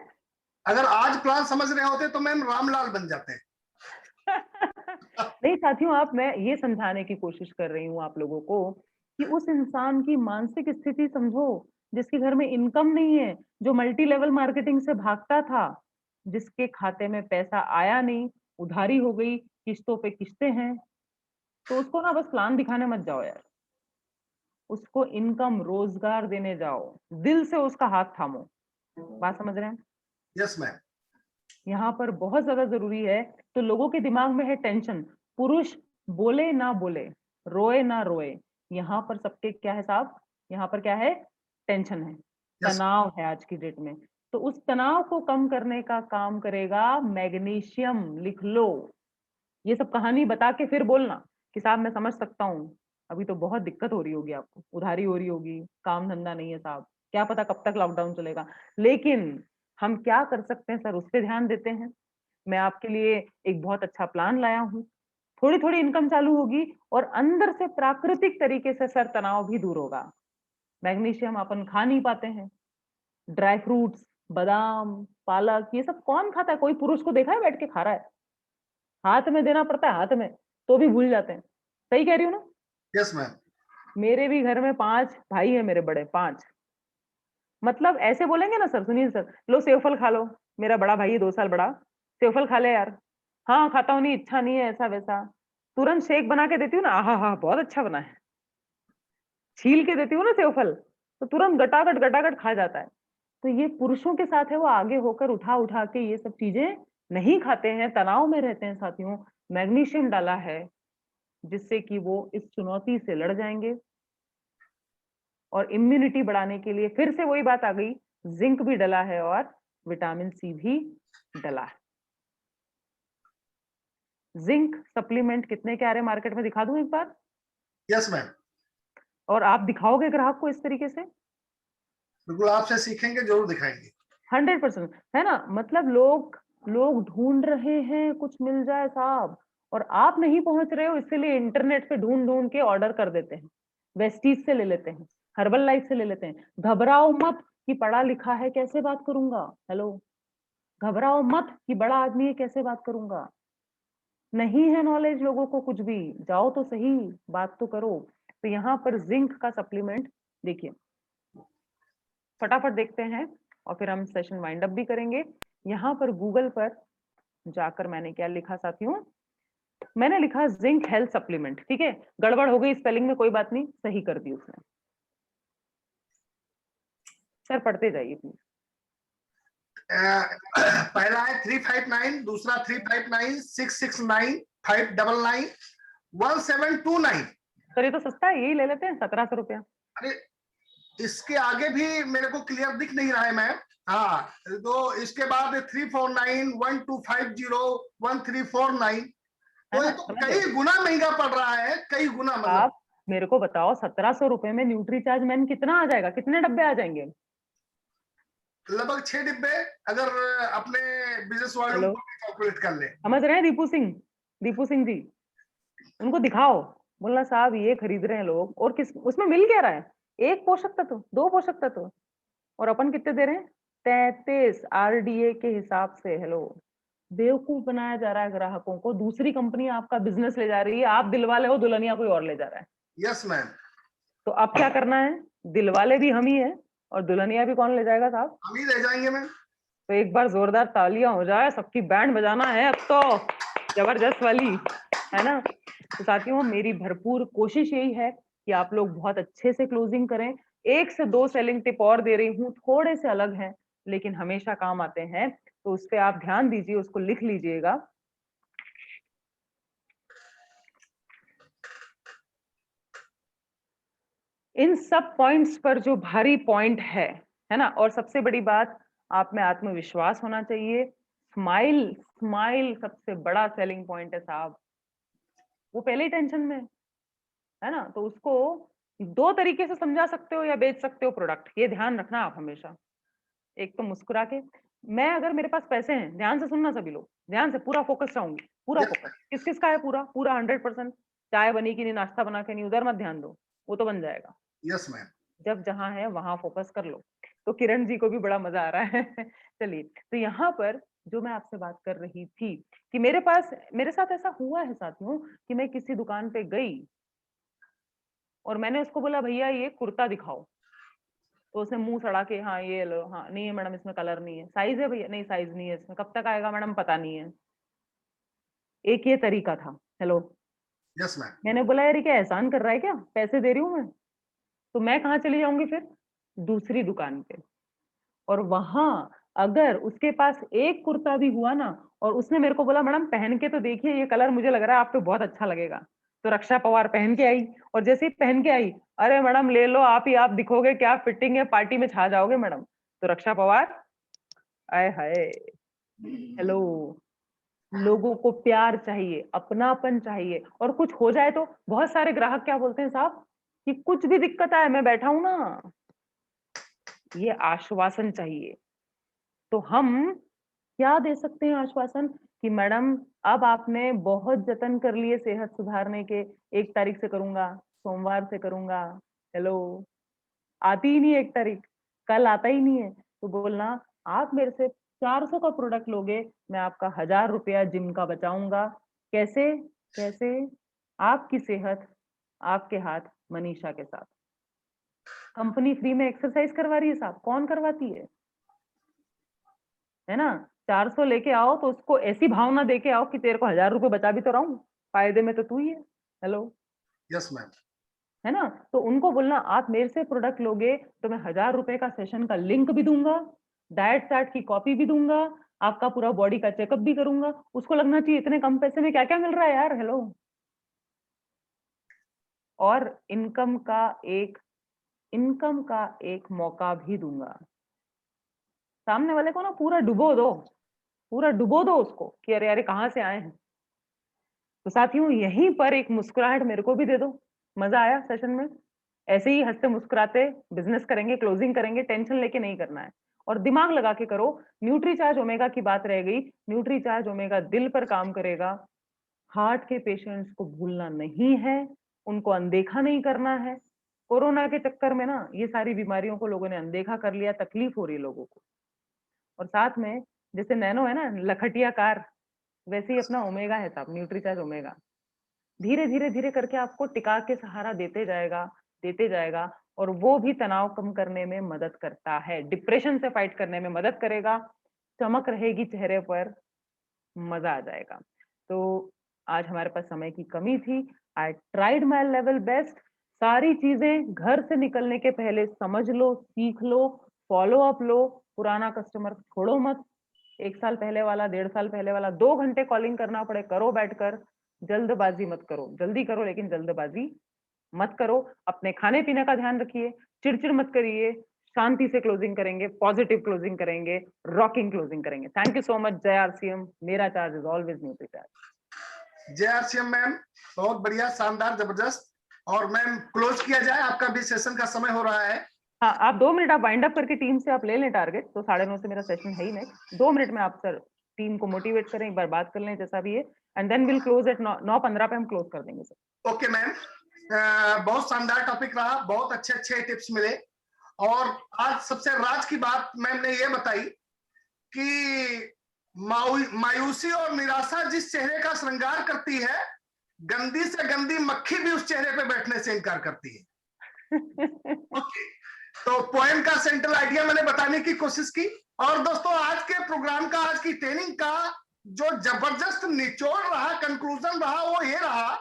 अगर आज प्लान समझ रहे होते तो मैम रामलाल बन जाते। नहीं साथियों, मैं ये समझाने की कोशिश कर रही हूँ आप लोगों को कि उस इंसान की मानसिक स्थिति समझो जिसके घर में इनकम नहीं है, जो मल्टी लेवल मार्केटिंग से भागता था, जिसके खाते में पैसा आया नहीं, उधारी हो गई, किस्तों पे किस्तें हैं, तो उसको ना बस प्लान दिखाने मत जाओ यार, उसको इनकम रोजगार देने जाओ, दिल से उसका हाथ थामो। बात समझ रहे हैं? Yes ma'am. यहाँ पर बहुत ज्यादा जरूरी है। तो लोगों के दिमाग में है टेंशन, पुरुष बोले ना बोले, रोए ना रोए, यहाँ पर सबके क्या है साहब, यहाँ पर क्या है, टेंशन है, तनाव है आज की डेट में। तो उस तनाव को कम करने का काम करेगा मैग्नीशियम। लिख लो, ये सब कहानी बता के फिर बोलना कि साहब मैं समझ सकता हूँ, अभी तो बहुत दिक्कत हो रही होगी, आपको उधारी हो रही होगी, काम धंधा नहीं है साहब, क्या पता कब तक लॉकडाउन चलेगा, लेकिन हम क्या कर सकते हैं सर, उस पर ध्यान देते हैं। मैं आपके लिए एक बहुत अच्छा प्लान लाया हूँ, थोड़ी थोड़ी इनकम चालू होगी और अंदर से प्राकृतिक तरीके से सर तनाव भी दूर होगा। मैग्नीशियम अपन खा नहीं पाते हैं, ड्राई फ्रूट्स, बादाम, पालक, ये सब कौन खाता है? कोई पुरुष को देखा है बैठ के खा रहा है? हाथ में देना पड़ता है, हाथ में, तो भी भूल जाते हैं। सही कह रही हूँ ना? Yes ma'am. मेरे भी घर में 5 भाई है, मेरे बड़े 5। मतलब ऐसे बोलेंगे ना सर, सुनिए सर, लो सेवफल खा लो, मेरा बड़ा भाई है 2 साल बड़ा, सेवफल खा ले यार। हाँ खाता हूँ, नहीं इच्छा नहीं है, ऐसा वैसा। तुरंत शेक बना के देती हूँ ना, आहा हा बहुत अच्छा बना है, छील के देती हूँ ना सेवफल, तो तुरंत गटागट गटागट खा जाता है। तो ये पुरुषों के साथ है, वो आगे होकर उठा उठा के ये सब चीजें नहीं खाते हैं, तनाव में रहते हैं साथियों। मैग्नीशियम डाला है जिससे कि वो इस चुनौती से लड़ जाएंगे। और इम्यूनिटी बढ़ाने के लिए फिर से वही बात आ गई, जिंक भी डला है और विटामिन सी भी डला है। जिंक सप्लीमेंट कितने के आ रहे हैं मार्केट में, दिखा दूं एक बार? Yes ma'am. और आप दिखाओगे ग्राहक को इस तरीके से? बिल्कुल, आपसे सीखेंगे, जरूर दिखाएंगे। 100% है ना। मतलब लोग ढूंढ रहे हैं कुछ मिल जाए साहब, और आप नहीं पहुंच रहे हो, इसलिए इंटरनेट पे ढूंढ ढूंढ के ऑर्डर कर देते हैं, वेस्टीज से ले लेते हैं, हर्बल लाइफ से ले लेते हैं। घबराओ मत कि पढ़ा लिखा है कैसे बात करूंगा, हेलो, घबराओ मत कि बड़ा आदमी है कैसे बात करूंगा। नहीं है नॉलेज लोगों को कुछ भी, जाओ तो सही, बात तो करो। तो यहाँ पर जिंक का सप्लीमेंट देखिए, फटाफट देखते हैं और फिर हम सेशन वाइंड अप भी करेंगे। यहाँ पर गूगल पर जाकर मैंने क्या लिखा साथियों, मैंने लिखा जिंक हेल्थ सप्लीमेंट। ठीक है, गड़बड़ हो गई स्पेलिंग में, कोई बात नहीं, सही कर दी उसने। सर पढ़ते जाइए प्लीज। पहला है 359, दूसरा 359, 669, 599, 1729। सर ये तो सस्ता है, यही ले लेते हैं, 1700 रुपया। अरे इसके आगे भी मेरे को क्लियर दिख नहीं रहा है मैम। हाँ, तो इसके बाद 349, 1250, 1349, तो ये तो कई गुना महंगा पड़ रहा है, कई गुना। मतलब आप मेरे को बताओ 1700 रुपए में न्यूट्री चार्ज मैन कितना आ जाएगा, कितने डब्बे आ जाएंगे? लगभग 6 डिब्बे, अगर अपने बिजनेस वालों को कैलकुलेट कर ले। समझ रहे हैं दीपू सिंह जी, उनको दिखाओ, बोलना साहब ये खरीद रहे हैं लोग, और किस उसमें मिल क्या रहा है? 1 पोषक तत्व, 2 पोषक तत्व, और अपन कितने दे रहे हैं? 33 RDA के हिसाब से। हेलो, बेवकूफ बनाया जा रहा है ग्राहकों को। दूसरी कंपनी आपका बिजनेस ले जा रही है, आप दिलवाले हो, दुल्हनिया कोई और ले जा रहा है। Yes ma'am. तो अब क्या करना है? दिलवाले भी हम ही है और दुल्हनिया भी कौन ले जाएगा साहब? हम ही ले जाएंगे मैम। तो एक बार जोरदार तालियां हो जाए, सबकी बैंड बजाना है अब तो, जबरदस्त वाली, है ना। तो साथियों मेरी भरपूर कोशिश यही है कि आप लोग बहुत अच्छे से क्लोजिंग करें। 1 से 2 सेलिंग टिप और दे रही हूँ, थोड़े से अलग हैं लेकिन हमेशा काम आते हैं, तो उस पर आप ध्यान दीजिए, उसको लिख लीजिएगा। इन सब पॉइंट्स पर जो भारी पॉइंट है ना, और सबसे बड़ी बात, आप में आत्मविश्वास होना चाहिए। स्माइल सबसे बड़ा सेलिंग पॉइंट है साहब। वो पहले ही टेंशन में है ना, तो उसको 2 तरीके से समझा सकते हो या बेच सकते हो प्रोडक्ट, ये ध्यान रखना आप हमेशा। एक तो मुस्कुरा के, मैं अगर मेरे पास पैसे हैं, ध्यान से सुनना सभी लोग, ध्यान से, पूरा फोकस रहूंगी, पूरा फोकस। किस किस का है? पूरा 100%। चाय बनी कि नहीं, नाश्ता बना के नहीं, उधर मत ध्यान दो, वो तो बन जाएगा। Yes ma'am. जब जहां है वहां फोकस कर लो। तो किरण जी को भी बड़ा मजा आ रहा है। चलिए, तो यहाँ पर जो मैं आपसे बात कर रही थी कि मेरे साथ ऐसा हुआ है साथियों कि मैं किसी दुकान पे गई और मैंने उसको बोला भैया ये कुर्ता दिखाओ, तो उसने मुंह सड़ा के हाँ ये लो, हाँ नहीं है मैडम इसमें कलर नहीं है, साइज है भैया, नहीं साइज नहीं है इसमें, कब तक आएगा मैडम पता नहीं है। एक ये तरीका था। Hello, yes ma'am. मैंने बोला यार क्या एहसान कर रहा है क्या, पैसे दे रही हूँ मैं, तो मैं कहाँ चली जाऊंगी फिर? दूसरी दुकान पे। और वहां अगर उसके पास एक कुर्ता भी हुआ ना और उसने मेरे को बोला मैडम पहन के तो देखिए ये कलर मुझे लग रहा है आप पे बहुत अच्छा लगेगा, तो रक्षा पवार पहन के आई, और जैसे ही पहन के आई, अरे मैडम ले लो आप ही, आप दिखोगे क्या फिटिंग है, पार्टी में छा जाओगे मैडम। तो रक्षा पवार, आए हाय, हेलो, लोगों को प्यार चाहिए, अपनापन चाहिए, और कुछ हो जाए तो बहुत सारे ग्राहक क्या बोलते हैं साहब कि कुछ भी दिक्कत आए मैं बैठा हूं ना, ये आश्वासन चाहिए। तो हम क्या दे सकते हैं आश्वासन कि मैडम अब आपने बहुत जतन कर लिए सेहत सुधारने के, 1 तारीख से करूंगा, सोमवार से करूंगा, हेलो, आती ही नहीं 1 तारीख, कल आता ही नहीं है, तो बोलना आप मेरे से 400 का प्रोडक्ट लोगे, मैं आपका 1000 रुपया जिम का बचाऊंगा। कैसे? कैसे? आपकी सेहत आपके हाथ, मनीषा के साथ। कंपनी फ्री में एक्सरसाइज करवा रही है साहब, कौन करवाती है ना? 400 लेके आओ तो उसको ऐसी भावना देके आओ कि तेरे को 1000 रुपए बचा भी तो रहा हूं, फायदे में तो तू ही है। हेलो, यस मैम, है ना? तो उनको बोलना आप मेरे से प्रोडक्ट लोगे तो मैं 1000 रुपए का सेशन का लिंक भी दूंगा, डाइट चार्ट की कॉपी भी दूंगा, आपका पूरा बॉडी का चेकअप भी करूंगा। उसको लगना चाहिए इतने कम पैसे में क्या क्या मिल रहा है यार। हेलो, और इनकम का एक मौका भी दूंगा। सामने वाले को ना पूरा डुबो दो उसको कि अरे यार कहाँ से आए हैं। तो साथियों, यहीं पर एक मुस्कुराहट मेरे को भी दे दो। मजा आया सेशन में? ऐसे ही हंसते मुस्कुराते बिजनेस करेंगे, क्लोजिंग करेंगे, टेंशन लेके नहीं करना है और दिमाग लगा के करो। न्यूट्रीचार्ज ओमेगा की बात रह गई। न्यूट्रीचार्ज ओमेगा दिल पर काम करेगा। हार्ट के पेशेंट्स को भूलना नहीं है, उनको अनदेखा नहीं करना है। कोरोना के चक्कर में ना ये सारी बीमारियों को लोगों ने अनदेखा कर लिया, तकलीफ हो रही है लोगों को। और साथ में जैसे नैनो है ना लखटिया कार, वैसे ही अपना ओमेगा है साहब, न्यूट्रीचार्ज ओमेगा। धीरे धीरे धीरे करके आपको टिका के सहारा देते जाएगा और वो भी तनाव कम करने में मदद करता है, डिप्रेशन से फाइट करने में मदद करेगा, चमक रहेगी चेहरे पर, मजा आ जाएगा। तो आज हमारे पास समय की कमी थी। I tried my level best. सारी चीजें घर से निकलने के पहले समझ लो, सीख लो, फॉलो अप लो। पुराना कस्टमर छोड़ो मत। 1 साल पहले वाला, 1.5 साल पहले वाला, 2 घंटे कॉलिंग करना पड़े करो बैठकर। जल्दबाजी मत करो, जल्दी करो लेकिन जल्दबाजी मत करो। अपने खाने पीने का ध्यान रखिए, चिड़चिड़ मत करिए, शांति से क्लोजिंग करेंगे, पॉजिटिव क्लोजिंग करेंगे, रॉकिंग क्लोजिंग करेंगे। Thank you so much. जय आरसीएम। मेरा चार्ज इज ऑलवेज न्यूट्रीचार्ज। जय आरसीएम मैम, बहुत बढ़िया, शानदार, जबरदस्त। और मैम क्लोज किया जाए, आपका भी सेशन का समय हो रहा है। हाँ, आप 2 मिनट आप वाइंड अप करके टीम से आप ले लें टारगेट। तो 9:30 से मेरा सेशन है ही नहीं। 2 मिनट में आप सर टीम को मोटिवेट करें, एक बार बात कर लें जैसा भी है, and then will close at 9:15 पे हम क्लोज कर देंगे सर। ओके मैम, बहुत शानदार टॉपिक रहा, बहुत अच्छे टिप्स मिले। और आज सबसे राज की बात मैम ने ये बताई कि मायूसी और निराशा जिस चेहरे का श्रृंगार करती है, गंदी से गंदी मक्खी भी उस चेहरे पे बैठने से इनकार करती है। ओके, तो पोएम का सेंट्रल आइडिया मैंने बताने की कोशिश की। और दोस्तों, आज के प्रोग्राम का, आज की ट्रेनिंग का जो जबरदस्त निचोड़ रहा, कंक्लूजन रहा, वो ये रहा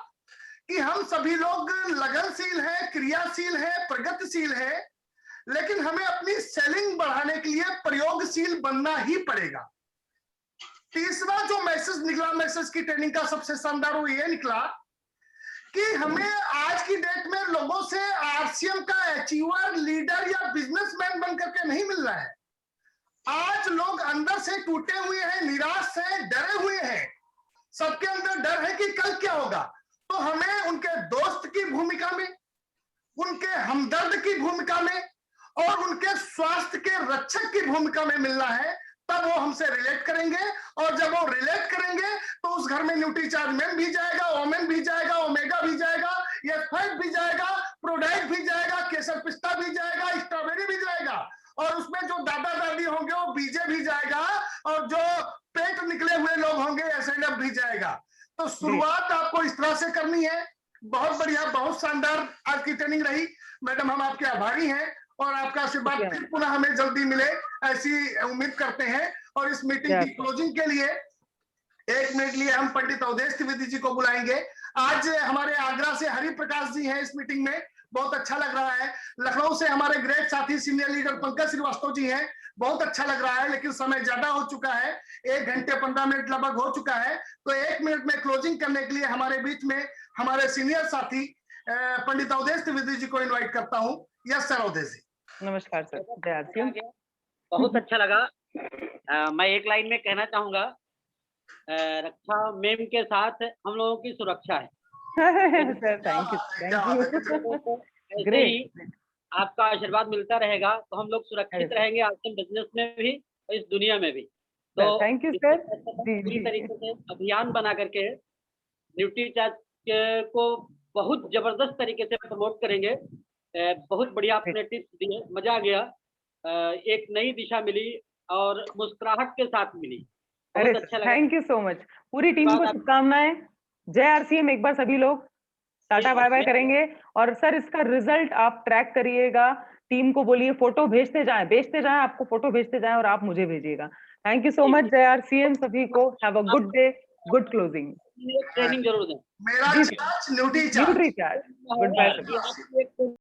कि हम सभी लोग लगनशील हैं, क्रियाशील हैं, प्रगतिशील हैं, लेकिन हमें अपनी सेलिंग बढ़ाने के लिए प्रयोगशील बनना ही पड़ेगा। तीसरा जो मैसेज निकला, मैसेज की ट्रेनिंग का सबसे शानदार वो ये निकला कि हमें आज की डेट में लोगों से आरसीएम का अचीवर, लीडर या बिजनेसमैन बन करके नहीं मिल रहा है। आज लोग अंदर से टूटे हुए हैं, निराश हैं, डरे हुए हैं। सबके अंदर डर है कि कल क्या होगा। तो हमें उनके दोस्त की भूमिका में, उनके हमदर्द की भूमिका में और उनके स्वास्थ्य के रक्षक की भूमिका में मिलना है। तब वो हमसे रिलेट करेंगे, और जब वो रिलेट करेंगे तो उस घर में न्यूट्रीचार्ज मैन भी जाएगा, ओमेन भी जाएगा, ओमेगा भी जाएगा, F5 भी जाएगा, प्रोडाइट भी जाएगा, केसर पिस्ता भी जाएगा, स्ट्रॉबेरी भी जाएगा, और उसमें जो दादा दादी होंगे वो बीजे भी जाएगा, और जो पेट निकले हुए लोग होंगे SNF भी जाएगा। तो शुरुआत आपको इस तरह से करनी है। बहुत बढ़िया, बहुत शानदार आज की ट्रेनिंग रही मैडम, हम आपके आभारी हैं और आपका आशीर्वाद फिर पुनः हमें जल्दी मिले ऐसी उम्मीद करते हैं। और इस मीटिंग की क्लोजिंग के लिए 1 मिनट लिए हम पंडित अवधेश त्रिवेदी जी को बुलाएंगे। आज हमारे आगरा से हरि प्रकाश जी हैं इस मीटिंग में, बहुत अच्छा लग रहा है। लखनऊ से हमारे ग्रेट साथी सीनियर लीडर पंकज श्रीवास्तव जी हैं, बहुत अच्छा लग रहा है, लेकिन समय ज्यादा हो चुका है, 1 घंटे 15 मिनट लगभग हो चुका है। तो 1 मिनट में क्लोजिंग करने के लिए हमारे बीच में हमारे सीनियर साथी पंडित अवधेश त्रिवेदी जी को इन्वाइट करता हूँ। यस सर, अवधेश जी। नमस्कार सर। जय आरसीएम। बहुत अच्छा लगा। मैं एक लाइन में कहना चाहूंगा, रक्षा मेम के साथ हम लोगों की सुरक्षा है। Sir thank you. ग्रेट, आपका आशीर्वाद मिलता रहेगा तो हम लोग सुरक्षित रहेंगे, आरसीएम बिजनेस में भी और इस दुनिया में भी। तो थैंक यू सर। पूरी तरीके से अभियान बना करके न्यूट्रीचार्ज को बहुत जबरदस्त तरीके से प्रमोट करेंगे। बहुत बढ़िया आपने टिप्स दिए, मजा आ गया। एक नई दिशा मिली, और मुस्कुराहट के साथ मिली। अरे बहुत अच्छा लगा। Thank you so much. पूरी टीम को शुभकामनाएं। जय आरसीएम। एक बार सभी लोग टाटा बाय बाय करेंगे। और सर इसका रिजल्ट आप ट्रैक करिएगा, टीम को बोलिए फोटो भेजते जाएं, आपको फोटो भेजते जाएं और आप मुझे भेजिएगा। Thank you so much. जय आरसीएम सभी को। Have a good day, good closing. Training जरूर दें। मेरा charge Nutricharge. Goodbye सभी।